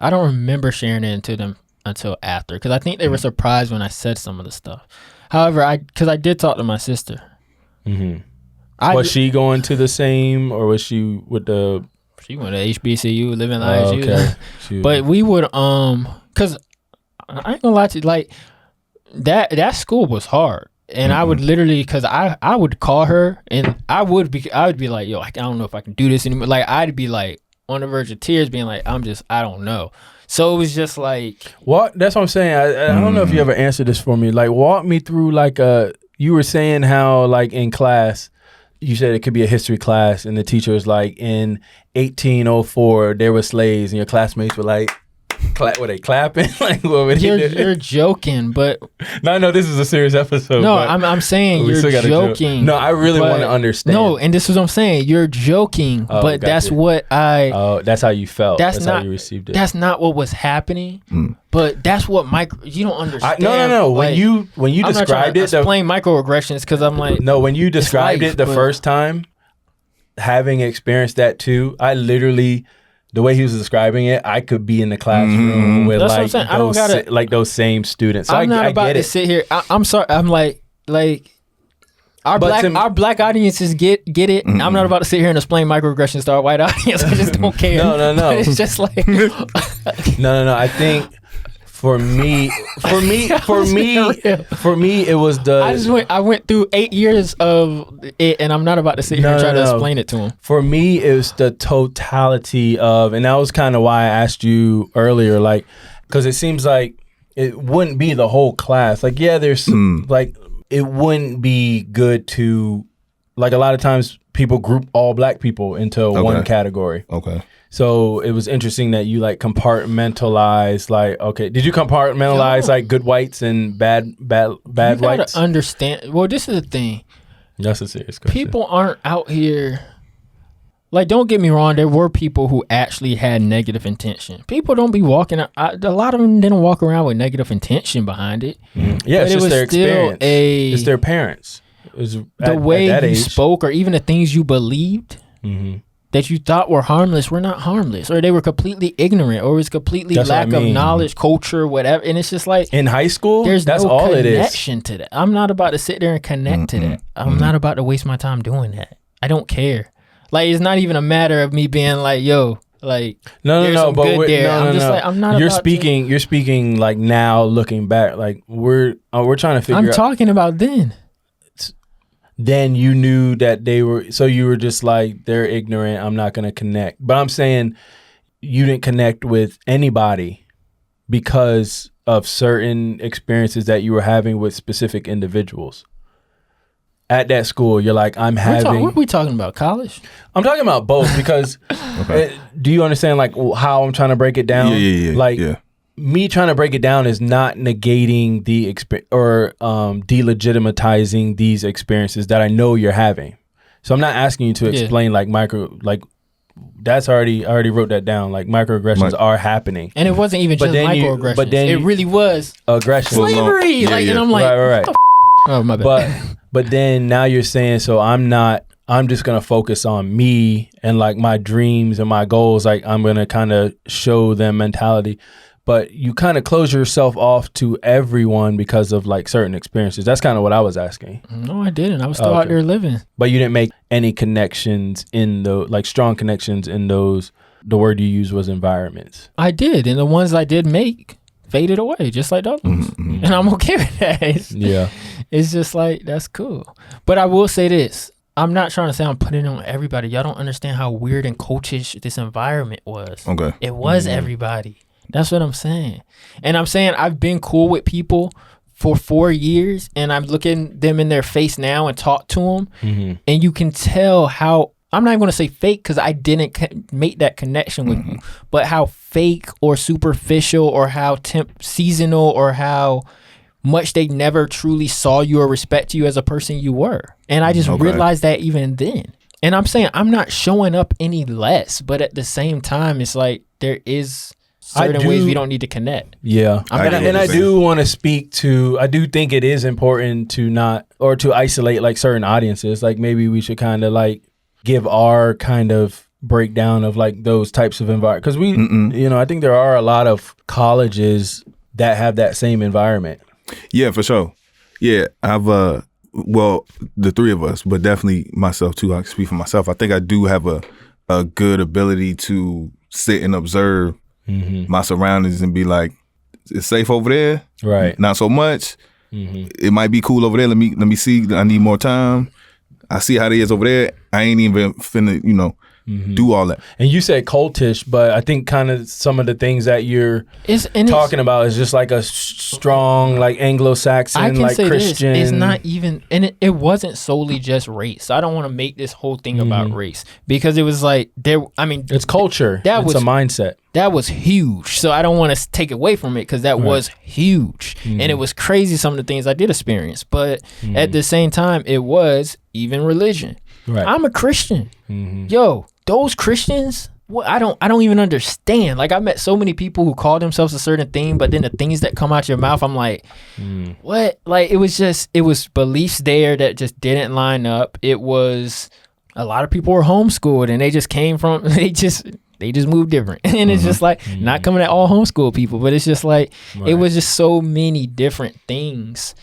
remember sharing it to them until after, because I think they were surprised when I said some of the stuff. However, because I did talk to my sister. Was she going to the same, or was she with the... She went to HBCU, living life. Okay. But we would, because I ain't gonna lie to you, like, that school was hard. And I would literally, because I would call her, and I would be like, yo, I don't know if I can do this anymore. Like, I'd be like on the verge of tears, being like, I don't know. So it was just like... That's what I'm saying. I don't know if you ever answered this for me. Like, walk me through, like, you were saying how, like, in class, you said it could be a history class, and the teacher was like, in 1804, there were slaves, and your classmates were like, were they clapping? Like, what were they doing? You're joking, but... No, this is a serious episode. No, I'm saying you're joking. No, I really want to understand. No, and this is what I'm saying. You're joking, but that's what Oh, that's how you felt. That's how you received it. That's not what was happening, but that's what you don't understand. No. Like, when you described it... explain microaggressions, because I'm like... No, when you described it the first time, having experienced that too, I literally... The way he was describing it, I could be in the classroom with those same students. So I'm not about to sit here. I'm sorry. I'm like our black audiences get it. I'm not about to sit here and explain microaggressions to our white audience. I just don't care. No. It's just like no. I think for me, it was the. I went through 8 years of it, and I'm not about to sit here and try to explain it to him. For me, it was the totality of, and that was kind of why I asked you earlier, like, because it seems like it wouldn't be the whole class. Like, yeah, there's like, it wouldn't be good to, like, a lot of times people group all black people into one category. Okay. So it was interesting that you like compartmentalize, like, okay, did you compartmentalize like good whites and bad whites? You gotta understand. Well, this is the thing. That's a serious question. People aren't out here. Like, don't get me wrong. There were people who actually had negative intention. People don't be walking. A lot of them didn't walk around with negative intention behind it. Yeah, it's just their experience. It's their parents. The way you spoke, or even the things you believed. That you thought were harmless were not harmless, or they were completely ignorant, or it was completely lack of knowledge, culture, whatever. And it's just like in high school, that's no all it is. Connection to that. I'm not about to sit there and connect to that. I'm not about to waste my time doing that. I don't care. Like, it's not even a matter of me being like, yo, like, no. But like, I'm not. You're speaking like now, looking back, like we're trying to figure out. I'm talking about then. Then you knew that they were, so you were just like, they're ignorant, I'm not going to connect. But I'm saying you didn't connect with anybody because of certain experiences that you were having with specific individuals. At that school, you're like, what are we talking about, college? I'm talking about both because do you understand like how I'm trying to break it down? Yeah. Like, me trying to break it down is not negating the experience or delegitimatizing these experiences that I know you're having. So I'm not asking you to explain like that's I already wrote that down. Like microaggressions are happening, and it wasn't even just microaggressions. But then it really was aggression, slavery. And I'm like, right. Oh my bad. But then now you're saying, so I'm just gonna focus on me and like my dreams and my goals. Like I'm gonna kind of show them mentality. But you kind of close yourself off to everyone because of like certain experiences. That's kind of what I was asking. No, I didn't. I was still out there living. But you didn't make any connections in the like strong connections in those. The word you used was environments. I did, and the ones I did make faded away, just like those. And I'm okay with that. It's just like that's cool. But I will say this. I'm not trying to say I'm putting it on everybody. Y'all don't understand how weird and cultish this environment was. Okay. It was everybody. That's what I'm saying. And I'm saying I've been cool with people for 4 years, and I'm looking them in their face now and talk to them. And you can tell how, I'm not even going to say fake because I didn't make that connection with you, but how fake or superficial or how seasonal or how much they never truly saw you or respect you as a person you were. And I just realized that even then. And I'm saying I'm not showing up any less, but at the same time, it's like there is certain ways we don't need to connect. Yeah. I do want to speak to, I do think it is important to not, or to isolate like certain audiences. Like maybe we should kind of like give our kind of breakdown of like those types of environment. Because we, I think there are a lot of colleges that have that same environment. Yeah, for sure. Yeah, I've, well, the three of us, but definitely myself too. I can speak for myself. I think I do have a good ability to sit and observe my surroundings and be like, it's safe over there. Right. Not so much. It might be cool over there. Let me see. I need more time. I see how it is over there. I ain't even finna, do all that. And you said cultish, but I think kind of some of the things that you're talking about is just like a strong, like Anglo-Saxon, like Christian. It's not even, and it wasn't solely just race. I don't want to make this whole thing about race because it was like it's culture. It's a mindset. That was huge. So I don't want to take away from it because that was huge. And it was crazy some of the things I did experience. But at the same time, it was even religion. Right. I'm a Christian. Yo, those Christians, I don't even understand. Like I met so many people who call themselves a certain thing, but then the things that come out your mouth, I'm like, what? Like it was beliefs there that just didn't line up. It was a lot of people were homeschooled and they just came from they just moved different. And it's just like not coming at all homeschool people, but it's just like it was just so many different things.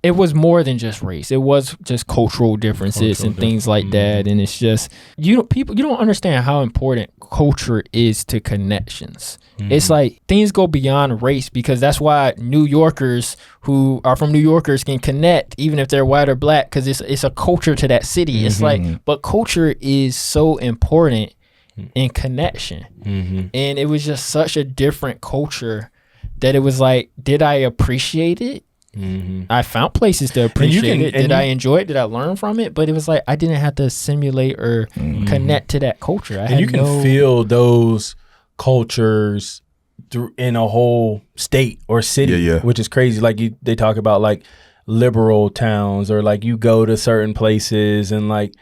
It was more than just race. It was just cultural differences and things like that. And it's just you don't understand how important culture is to connections. It's like things go beyond race because that's why New Yorkers who are from New Yorkers can connect even if they're white or black because it's a culture to that city. It's like, but culture is so important in connection. And it was just such a different culture that it was like, did I appreciate it? I found places to appreciate it. Did I enjoy it? Did I learn from it? But it was like I didn't have to simulate or connect to that culture. You can feel those cultures in a whole state or city, which is crazy. Like they talk about like liberal towns or like you go to certain places and like,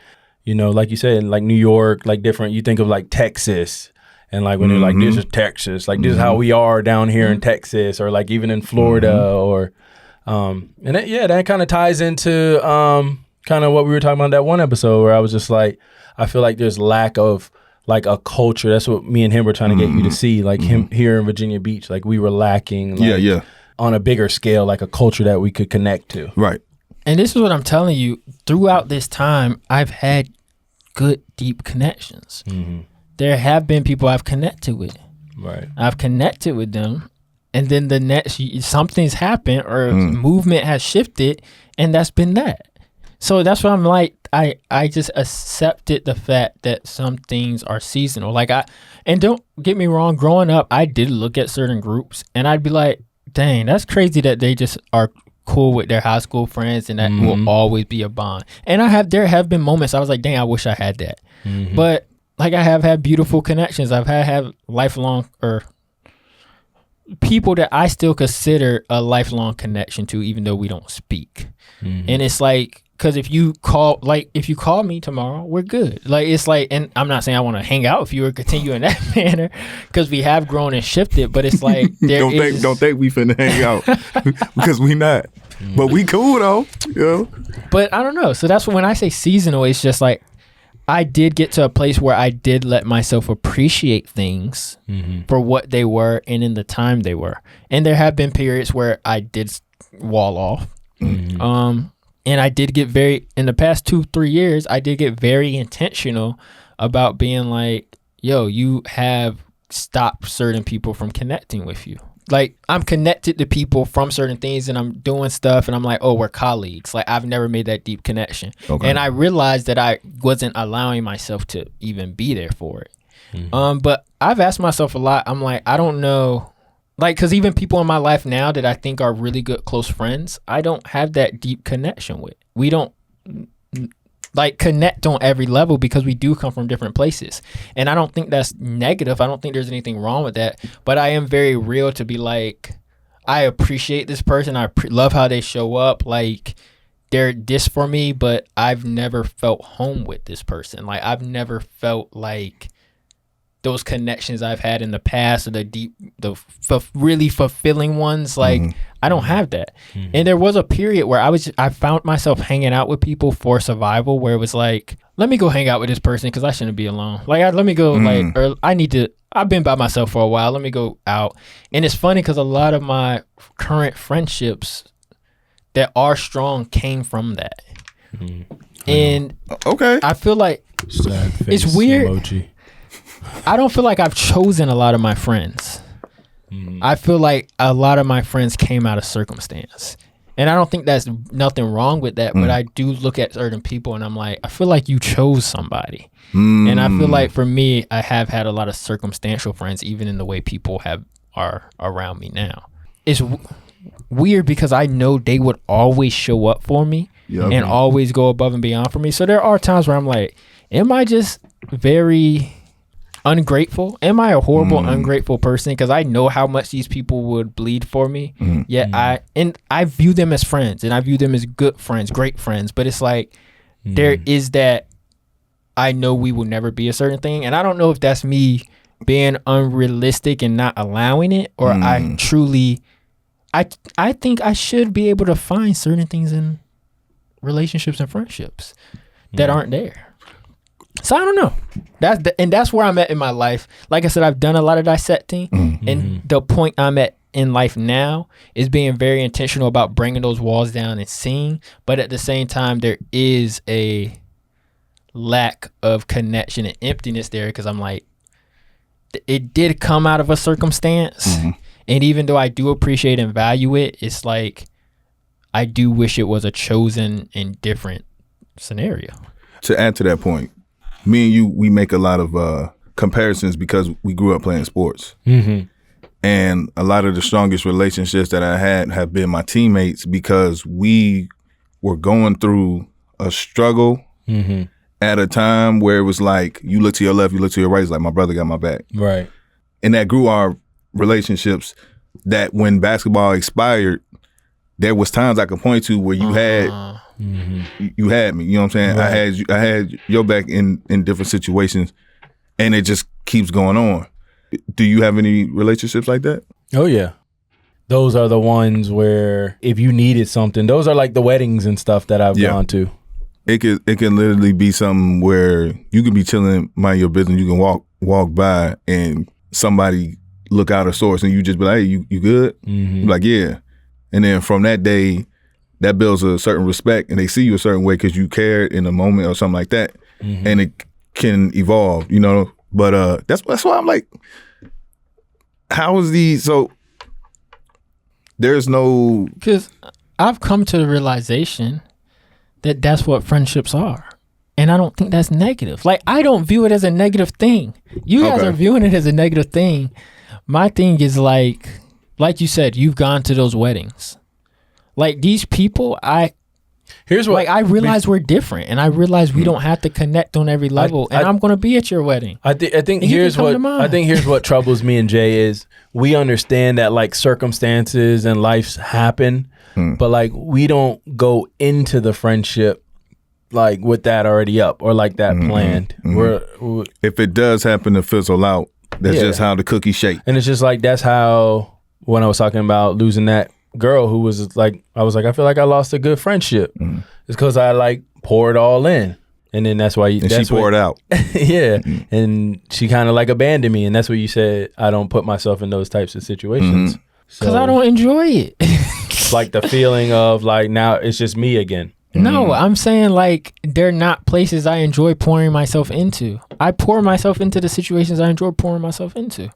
like you said, like New York, like different, you think of like Texas. And like when they're like, this is Texas, like this is how we are down here in Texas or like even in Florida or and that kind of ties into kind of what we were talking about in that one episode where I was just like, I feel like there's lack of like a culture. That's what me and him were trying to get you to see. Like him here in Virginia Beach, like we were lacking on a bigger scale, like a culture that we could connect to. Right. And this is what I'm telling you. Throughout this time, I've had good, deep connections. There have been people I've connected with. Right. I've connected with them. And then the next, something's happened or movement has shifted, and that's been that. So that's what I'm like. I just accepted the fact that some things are seasonal. And don't get me wrong, growing up, I did look at certain groups, and I'd be like, dang, that's crazy that they just are cool with their high school friends, and that will always be a bond. And there have been moments I was like, dang, I wish I had that. But like I have had beautiful connections. I've had lifelong or people that I still consider a lifelong connection to, even though we don't speak. And it's like, because if you call me tomorrow, we're good. Like, it's like, and I'm not saying I want to hang out with you or continue in that manner, because we have grown and shifted. But it's like, don't think we finna hang out because we not. But we cool though, you know. But I don't know. So that's when I say seasonal. It's just like, I did get to a place where I did let myself appreciate things for what they were and in the time they were. And there have been periods where I did wall off. And I did get in the past 2-3 years, I did get very intentional about being like, yo, you have stopped certain people from connecting with you. Like, I'm connected to people from certain things, and I'm doing stuff, and I'm like, oh, we're colleagues. Like, I've never made that deep connection. Okay. And I realized that I wasn't allowing myself to even be there for it. But I've asked myself a lot. I'm like, I don't know. Like, because even people in my life now that I think are really good close friends, I don't have that deep connection with. We don't like connect on every level because we do come from different places. And I don't think that's negative. I don't think there's anything wrong with that. But I am very real to be like, I appreciate this person. I love how they show up. Like, they're this for me, but I've never felt home with this person. Like, I've never felt like those connections I've had in the past, or the really fulfilling ones, like I don't have that. And there was a period where I found myself hanging out with people for survival, where it was like, let me go hang out with this person because I shouldn't be alone. Like, let me go, like, or I've been by myself for a while. Let me go out. And it's funny because a lot of my current friendships that are strong came from that. And okay, I feel like it's weird. Emoji. I don't feel like I've chosen a lot of my friends. I feel like a lot of my friends came out of circumstance. And I don't think there's nothing wrong with that, but I do look at certain people and I'm like, I feel like you chose somebody. And I feel like for me, I have had a lot of circumstantial friends, even in the way people are around me now. It's weird because I know they would always show up for me and always go above and beyond for me. So there are times where I'm like, am I just very ungrateful? Am I a horrible, ungrateful person? Because I know how much these people would bleed for me. Yet I view them as friends, and I view them as good friends, great friends. But it's like there is that I know we will never be a certain thing, and I don't know if that's me being unrealistic and not allowing it, or I truly, I think I should be able to find certain things in relationships and friendships that aren't there. So I don't know. That's where I'm at in my life. Like I said, I've done a lot of dissecting, and the point I'm at in life now is being very intentional about bringing those walls down and seeing. But at the same time, there is a lack of connection and emptiness there, because I'm like, it did come out of a circumstance, and even though I do appreciate and value it, it's like I do wish it was a chosen and different scenario. To add to that point, me and you, we make a lot of comparisons because we grew up playing sports. And a lot of the strongest relationships that I had have been my teammates, because we were going through a struggle at a time where it was like, you look to your left, you look to your right, it's like, my brother got my back. Right. And that grew our relationships, that when basketball expired, there was times I could point to where you had you had me, you know what I'm saying? Right. I had your back in different situations, and it just keeps going on. Do you have any relationships like that? Oh yeah. Those are the ones where if you needed something, those are like the weddings and stuff that I've gone to. It can literally be something where you can be chilling, mind your business, you can walk by and somebody look out of sorts and you just be like, hey, you good? You're like, yeah. And then from that day, that builds a certain respect, and they see you a certain way because you cared in a moment or something like that, and it can evolve, you know. But that's why I'm like, how is so there's no, because I've come to the realization that that's what friendships are, and I don't think that's negative. Like, I don't view it as a negative thing. You guys are viewing it as a negative thing. My thing is like you said, you've gone to those weddings. Like, these people, I realize we're different, and I realize we don't have to connect on every level. I'm going to be at your wedding. I think here's what troubles me and Jay is we understand that like circumstances and lives happen, but like we don't go into the friendship like with that already up or like that planned. If it does happen to fizzle out, that's just how the cookie shake. And it's just like, that's how, when I was talking about losing that girl who was like, I was like, I feel like I lost a good friendship. It's because I like poured all in. And then that's why she poured out. Yeah. And she kind of like abandoned me. And that's what you said. I don't put myself in those types of situations. Because I don't enjoy it. It's like the feeling of like, now it's just me again. No, I'm saying like they're not places I enjoy pouring myself into. I pour myself into the situations I enjoy pouring myself into.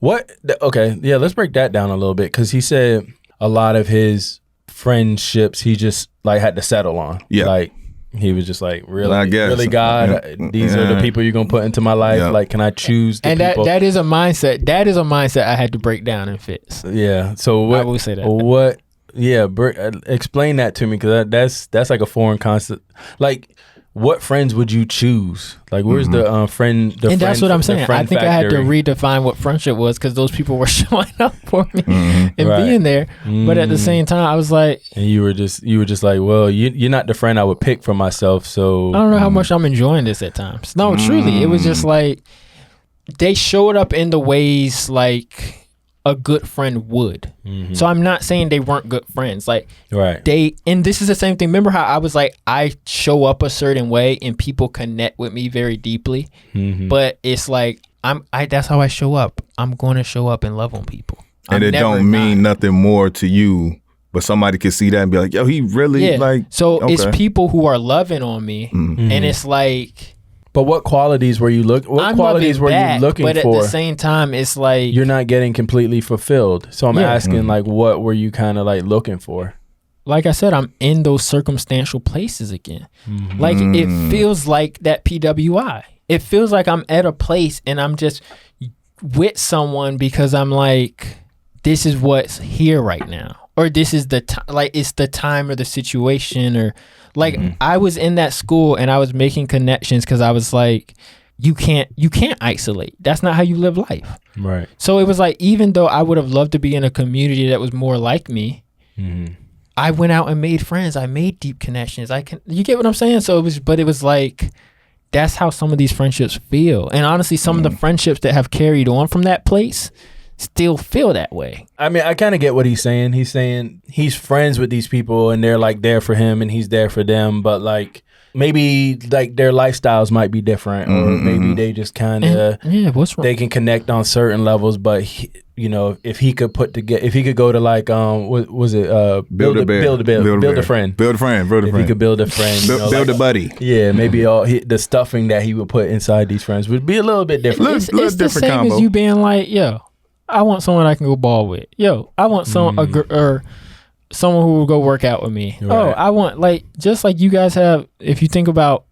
Okay, yeah, let's break that down a little bit, because he said a lot of his friendships he just like had to settle on. Yeah. Like he was just like, really, I guess. really, God, these are the people you're gonna put into my life. Like, can I choose the people? That is a mindset. That is a mindset I had to break down and fix. Yeah. So I will say that. What? Yeah, explain that to me, because that's like a foreign concept. Like, what friends would you choose? Like, where's the friend? And that's what I'm saying. I think I had to redefine what friendship was, because those people were showing up for me and being there. But at the same time, I was like, and you were just like, well, you're not the friend I would pick for myself. So I don't know how much I'm enjoying this at times. No, truly, it was just like they showed up in the ways like a good friend would. So I'm not saying they weren't good friends. Like, and this is the same thing. Remember how I was like, I show up a certain way and people connect with me very deeply. But it's like, that's how I show up. I'm going to show up and love on people. And it don't mean nothing more to you, but somebody can see that and be like, yo, he really like. So it's people who are loving on me, and it's like. But what qualities were you looking? What qualities were you looking for? But at the same time, it's like you're not getting completely fulfilled. So I'm asking, like, what were you kind of like looking for? Like I said, I'm in those circumstantial places again. Like it feels like that PWI. It feels like I'm at a place and I'm just with someone because I'm like, this is what's here right now, or this is the time. Like, it's the time or the situation, or. Like I was in that school and I was making connections because I was like, you can't isolate. That's not how you live life. Right. So it was like, even though I would have loved to be in a community that was more like me, I went out and made friends. I made deep connections. You get what I'm saying? So it was like, that's how some of these friendships feel. And honestly, some of the friendships that have carried on from that place still feel that way. I mean, I kind of get what he's saying. He's saying he's friends with these people and they're like there for him and he's there for them, but like maybe like their lifestyles might be different, or maybe they just kind of what's wrong? They can connect on certain levels, but if he could go to like build a friend. If he could build a friend, build a buddy. Yeah, maybe the stuffing that he would put inside these friends would be a little bit different. It's the same combo. As you being like, yo, I want someone I can go ball with. Yo, I want or someone who will go work out with me. Right. Oh, I want, like, just like you guys have, if you think about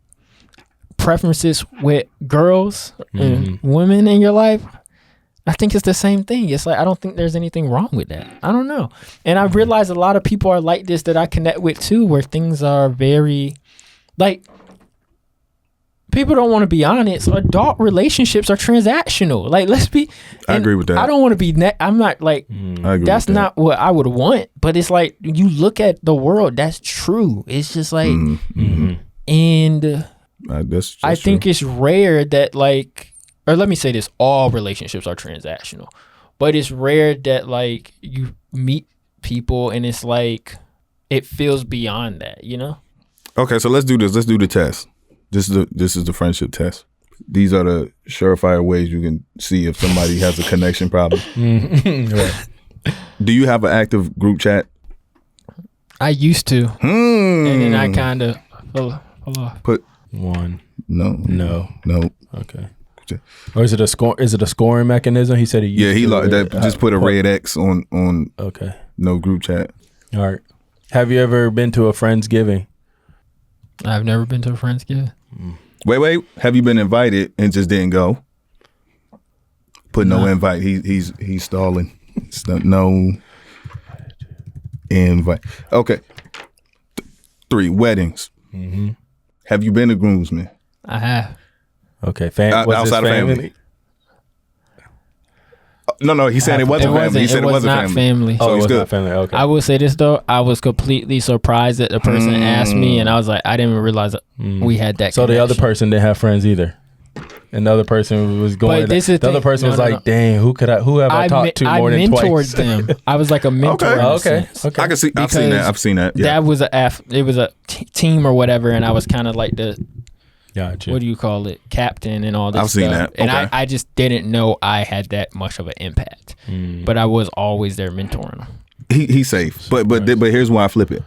preferences with girls and women in your life, I think it's the same thing. It's like, I don't think there's anything wrong with that. I don't know. And I've realized a lot of people are like this that I connect with too, where things are very, like, people don't want to be honest. Adult relationships are transactional. Like, let's be. I agree with that. I don't want to be. I'm not like. That's not what I would want. But it's like, you look at the world. That's true. It's just like, and that's I think it's rare that, like, or let me say this: all relationships are transactional, but it's rare that like you meet people and it's like it feels beyond that. You know. Okay, so let's do this. Let's do the test. This is the friendship test. These are the surefire ways you can see if somebody has a connection problem. Right. Do you have an active group chat? I used to, and then I kind of fell off. Put one. No. Okay. Or is it a score? Is it a scoring mechanism? He said he used just put a red X on. Okay. No group chat. All right. Have you ever been to a Friendsgiving? I've never been to a Friendsgiving. Wait. Have you been invited and just didn't go? Put no invite. He's stalling. No invite. Okay. 3 weddings. Have you been a groomsman? I have. Okay. Outside of family. No, he said it wasn't family. He said it wasn't not family. Oh, So it he's was good. not family. Okay. I will say this though, I was completely surprised that the person asked me, and I was like, I didn't even realize that we had that. So the other connection. person didn't have friends either. And the other person was going. But this is the other thing. person No, was no, like, no. "Dang, who have I talked to more than mentored twice?" them. I was like a mentor. Okay. in a Okay. sense. Okay. I can see. I've seen that. Yeah. That was it was a team or whatever, and I was kind of like the Gotcha. what do you call it, captain and all this. I've seen stuff. that. And Okay. I just didn't know I had that much of an impact. But I was always there mentoring them. He's safe. But here's why I flip it.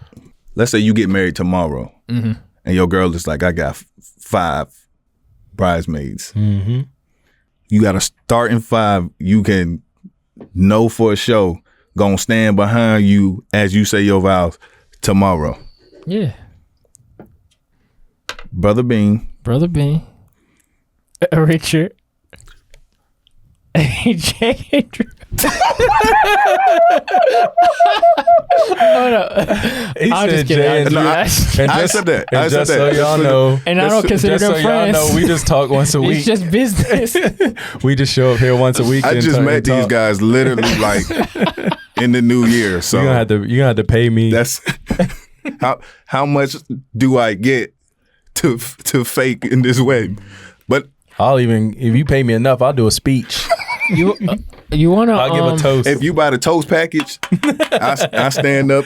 Let's say you get married tomorrow, and your girl is like, I got 5 bridesmaids. Mm-hmm. You got to start in 5. You can know for a show gonna stand behind you as you say your vows tomorrow. Yeah, Brother Bean, Brother Bean, Richard, Jay, and Drew. Hold up. I'm just kidding. Jay and I'm Drew. just- And I just, said that. and I said just that. so y'all know, And I don't consider just so them y'all friends. know, we just talk once a week. It's just business. We just show up here once a week. I and just talk- met and these talk. guys literally like in the new year. So You're gonna have to pay me. that's how much do I get to fake in this way? But I'll even if you pay me enough, I'll do a speech. You want to? I'll give a toast. if you buy the toast package, I stand up,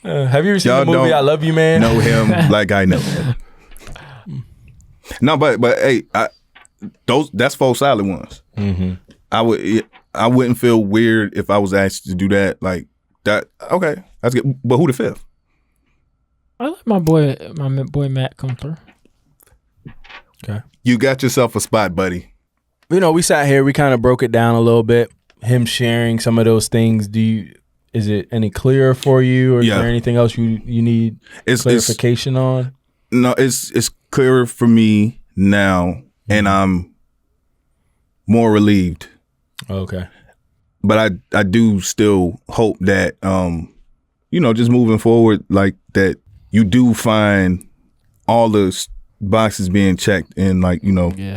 Have you ever seen Y'all the movie don't I Love You, Man? know him like I know him. No, but hey, that's 4 solid ones. Mm-hmm. I wouldn't feel weird if I was asked to do that. Like that. Okay, that's good. But who the 5th? I let my boy Matt come through. Okay. You got yourself a spot, buddy. You know, we sat here, we kind of broke it down a little bit. Him sharing some of those things. Is it any clearer for you, or is there anything else you need clarification on? No, it's clearer for me now, and I'm more relieved. Okay. But I do still hope that just moving forward, like that you do find all the boxes being checked and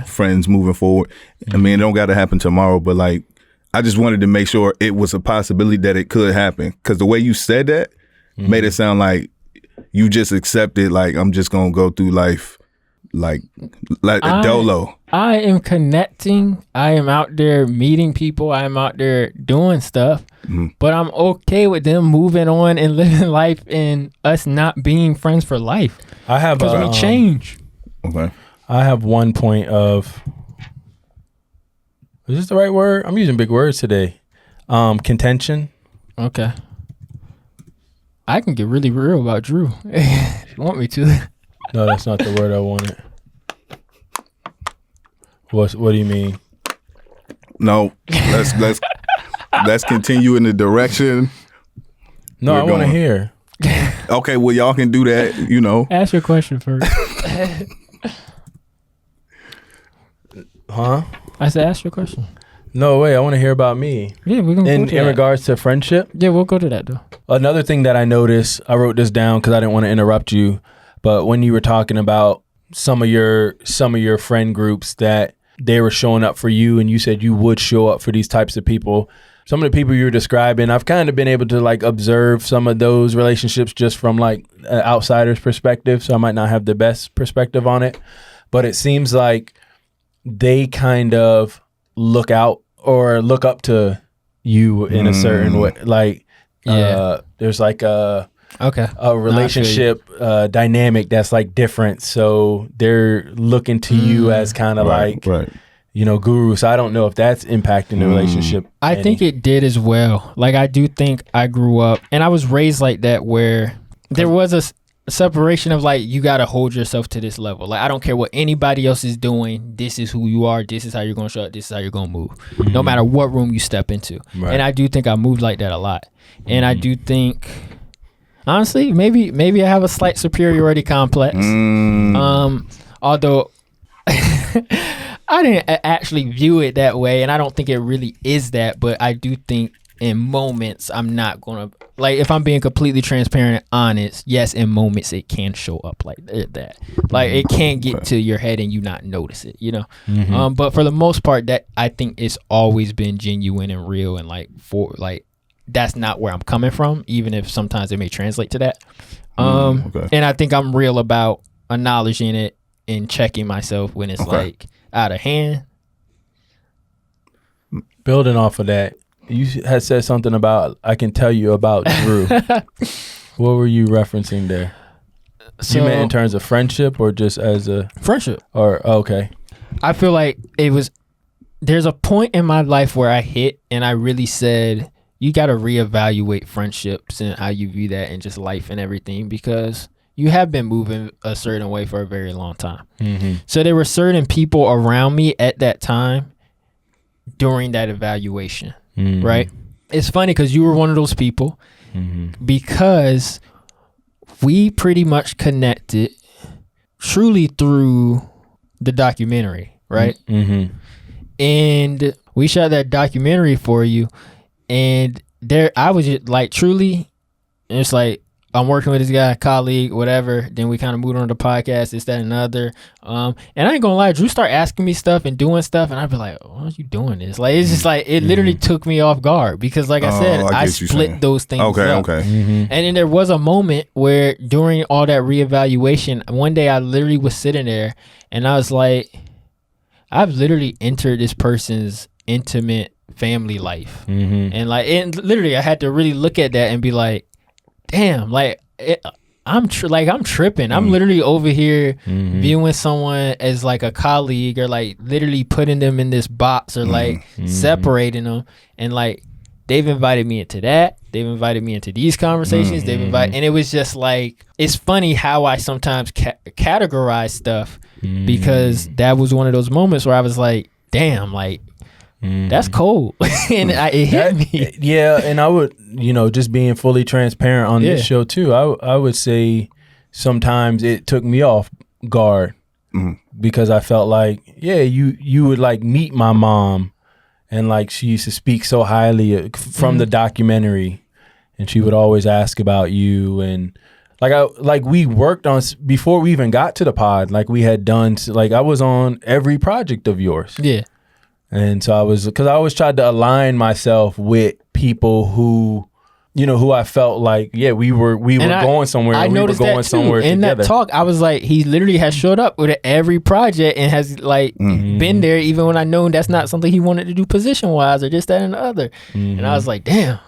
friends moving forward. I mean, it don't got to happen tomorrow, but like I just wanted to make sure it was a possibility that it could happen, because the way you said that made it sound like you just accepted, like I'm just gonna go through life like a dolo. I am connecting. I am out there meeting people. I am out there doing stuff. But I'm okay with them moving on and living life and us not being friends for life. I have because we change. Okay. I have one point of. Is this the right word? I'm using big words today. Contention. Okay. I can get really real about Drew if you want me to. No, that's not the word I wanted. What do you mean? No, let's continue in the direction. No, I want to hear. Okay, well, y'all can do that, Ask your question first. Huh? I said, ask your question. No, wait, I want to hear about me. Yeah, we're going to go to in that. regards to friendship? Yeah, we'll go to that, though. Another thing that I noticed, I wrote this down because I didn't want to interrupt you, but when you were talking about some of your friend groups that they were showing up for you, and you said you would show up for these types of people. Some of the people you were describing, I've kind of been able to like observe some of those relationships just from like an outsider's perspective. So I might not have the best perspective on it, but it seems like they kind of look out or look up to you in a certain way. Like, there's like a relationship dynamic that's like different. So they're looking to you as kind of guru. So I don't know if that's impacting the relationship. I think it did as well. Like, I do think I grew up and I was raised like that, where there was a separation of like, you got to hold yourself to this level. Like, I don't care what anybody else is doing. This is who you are. This is how you're going to show up. This is how you're going to move. No matter what room you step into. Right. And I do think I moved like that a lot. And I do think, honestly, maybe I have a slight superiority complex. Although I didn't actually view it that way, and I don't think it really is that, but I do think in moments, I'm not gonna, like, if I'm being completely transparent and honest, yes, in moments it can show up like that. Like, it can get to your head and you not notice it, you know. But for the most part, that I think it's always been genuine and real, and like that's not where I'm coming from, even if sometimes it may translate to that. And I think I'm real about acknowledging it and checking myself when it's like out of hand. Building off of that, you had said something about, I can tell you about Drew. What were you referencing there? So, you meant in terms of friendship or just as a... Friendship. Or, okay. I feel like there's a point in my life where I hit and I really said, you got to reevaluate friendships and how you view that and just life and everything, because you have been moving a certain way for a very long time. So there were certain people around me at that time during that evaluation, right? It's funny because you were one of those people, because we pretty much connected truly through the documentary, right? And we shot that documentary for you, and there I was just like, truly, it's like, I'm working with this guy, colleague, whatever. Then we kind of moved on to the podcast, this, that, and another. And I ain't gonna lie, Drew started asking me stuff and doing stuff, and I'd be like, why are you doing this? Like, it's just like, it literally took me off guard, because like I said, I split those things up. And then there was a moment where during all that reevaluation, one day I literally was sitting there and I was like, I've literally entered this person's intimate family life. And like, and literally I had to really look at that and be like, damn, like I'm tripping. I'm literally over here viewing someone as like a colleague, or like literally putting them in this box, or like separating them. And like, they've invited me into that. They've invited me into these conversations. And it was just like, it's funny how I sometimes categorize stuff, because that was one of those moments where I was like, damn, like, that's cold. And it hit me. Yeah, and I would, just being fully transparent on this show too, I would say sometimes it took me off guard, because I felt like, you would like meet my mom, and like she used to speak so highly from the documentary, and she would always ask about you, and like we worked on, before we even got to the pod, like we had done, like I was on every project of yours. Yeah. And so because I always tried to align myself with people who, who I felt like, we were going somewhere. I noticed we were going somewhere in together. That talk, I was like, he literally has showed up with every project and has like been there, even when I know that's not something he wanted to do position wise, or just that and the other. And I was like, damn.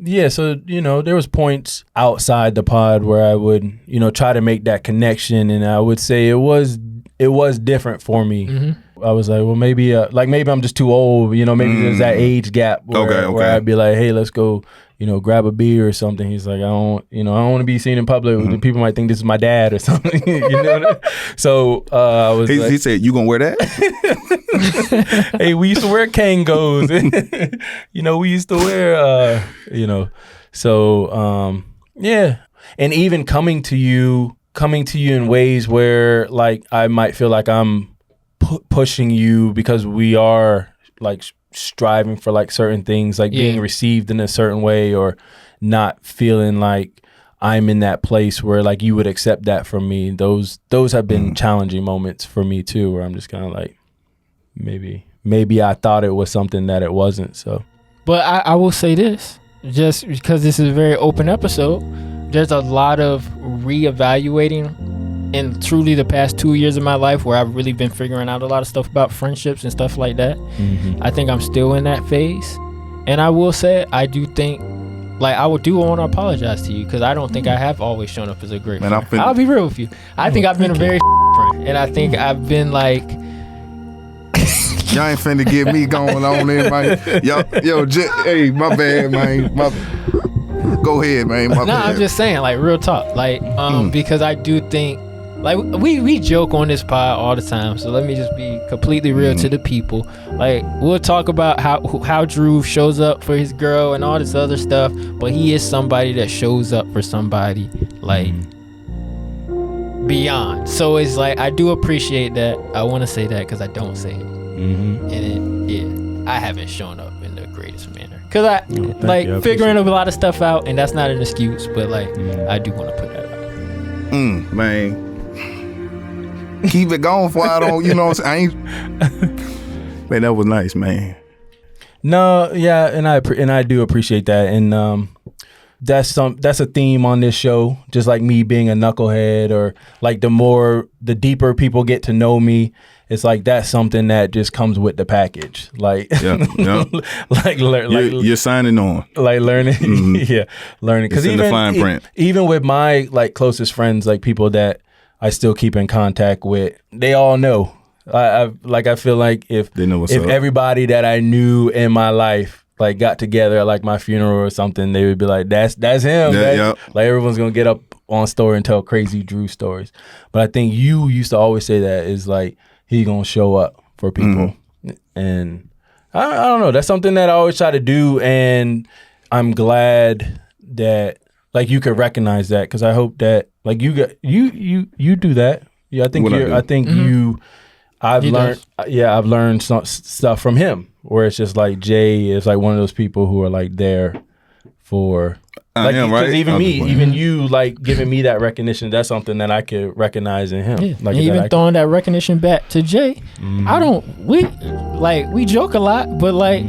Yeah, so there was points outside the pod where I would try to make that connection, and I would say it was different for me. I was like, well, maybe I'm just too old. Maybe there's that age gap where I'd be like, hey, let's go, grab a beer or something. He's like, I don't want to be seen in public. People might think this is my dad or something. So I was he said, you gonna wear that? Hey, we used to wear Kangos. We used to wear, So yeah, and even coming to you in ways where like I might feel like I'm pushing you, because we are like striving for like certain things, like being received in a certain way, or not feeling like I'm in that place where like you would accept that from me. Those have been challenging moments for me too, where I'm just kind of like, maybe I thought it was something that it wasn't. So, but I will say this, just because this is a very open episode, there's a lot of reevaluating in truly the past 2 years of my life where I've really been figuring out a lot of stuff about friendships and stuff like that. I think I'm still in that phase. And I will say, I do think, like, I want to apologize to you, because I don't think I have always shown up as a great friend. I'll be real with you. I think I've been a very friend. And I think I've been like... Y'all ain't finna get me going on there, man. Hey, my bad, man. Go ahead, man. My bad. I'm just saying, like, real talk. Like, because I do think... Like, we joke on this pod all the time, so let me just be completely real to the people. Like, we'll talk about how Drew shows up for his girl and all this other stuff, but he is somebody that shows up for somebody, like, beyond. So it's like, I do appreciate that. I want to say that because I don't say it. And I haven't shown up in the greatest serious manner. Because I figuring a lot of stuff out, and that's not an excuse, but like I do want to put that out. Man, keep it going for I don't. You know what I'm saying? Man, that was nice, man. No, yeah, and I do appreciate that, and that's a theme on this show. Just like me being a knucklehead, or like the deeper people get to know me, it's like that's something that just comes with the package. Like, you're signing on, like learning, yeah, learning. Because even the fine print. Even with my like closest friends, like people that I still keep in contact with, they all know. I feel like if everybody that I knew in my life like got together at like my funeral or something, they would be like, that's him. Like everyone's gonna get up on story and tell crazy Drew stories. But I think you used to always say that is like he gonna show up for people, and I don't know. That's something that I always try to do, and I'm glad that like you could recognize that, because I hope that like you do that. Yeah, I think I've learned some stuff from him, where it's just like Jay is like one of those people who are like there for like, because even you like giving me that recognition, that's something that I could recognize in him. Yeah. Like even throwing that recognition back to Jay. We joke a lot, but like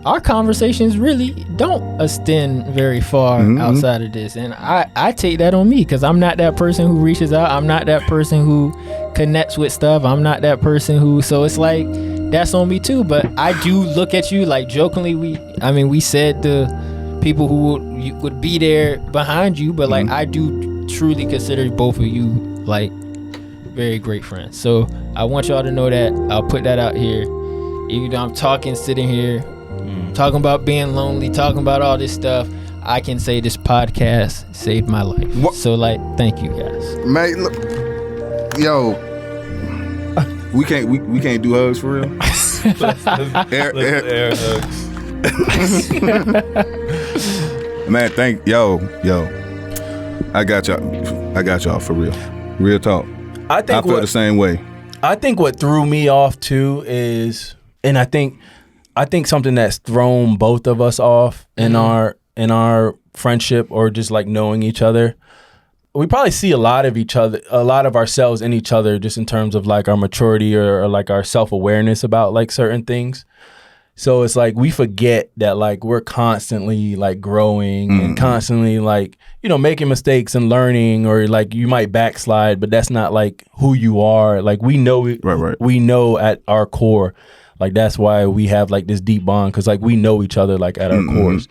our conversations really don't extend very far outside of this, and I take that on me, because I'm not that person who reaches out. I'm not that person who connects with stuff. I'm not that person who, so it's like that's on me too. But I do look at you like jokingly. We said the people who would be there behind you, but like I do truly consider both of you like very great friends. So I want y'all to know that. I'll put that out here. Even though I'm sitting here talking about being lonely, talking about all this stuff, I can say this podcast saved my life. What? So like, thank you guys. Mate, look, yo, we can't do hugs for real. Air hugs. Man, yo, I got y'all for real. Real talk. I feel the same way. I think what threw me off too is, and I think something that's thrown both of us off in our friendship, or just like knowing each other. We probably see a lot of ourselves in each other, just in terms of like our maturity or like our self-awareness about like certain things. So it's like we forget that like we're constantly like growing and constantly like, you know, making mistakes and learning, or like you might backslide, but that's not like who you are. Like we know it, right. We know at our core. Like that's why we have like this deep bond, because like we know each other like at our cores.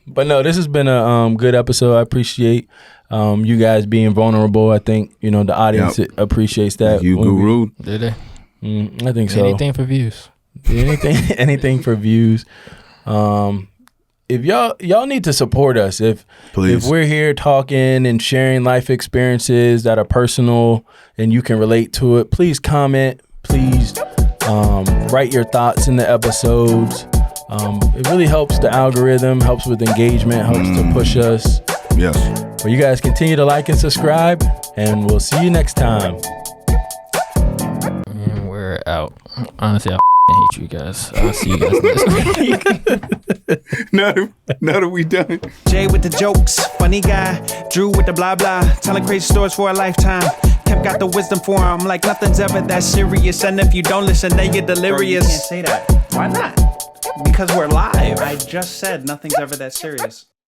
But no, this has been a good episode. I appreciate you guys being vulnerable. I think, you know, the audience appreciates that. You guru. Did they? I think so. Anything for views. Anything for views. If y'all need to support us, if we're here talking and sharing life experiences that are personal and you can relate to it, please comment. Please write your thoughts in the episodes. It really helps the algorithm, helps with engagement, helps to push us. Yes. Well, you guys continue to like and subscribe, and we'll see you next time. And we're out. Honestly, I hate you guys. I'll see you guys next week. Now that we done. Jay with the jokes, funny guy. Drew with the blah blah, telling crazy stories for a lifetime. Kemp got the wisdom for him, like nothing's ever that serious. And if you don't listen, then you're delirious. Bro, you can't say that. Why not? Because we're live. I just said nothing's ever that serious.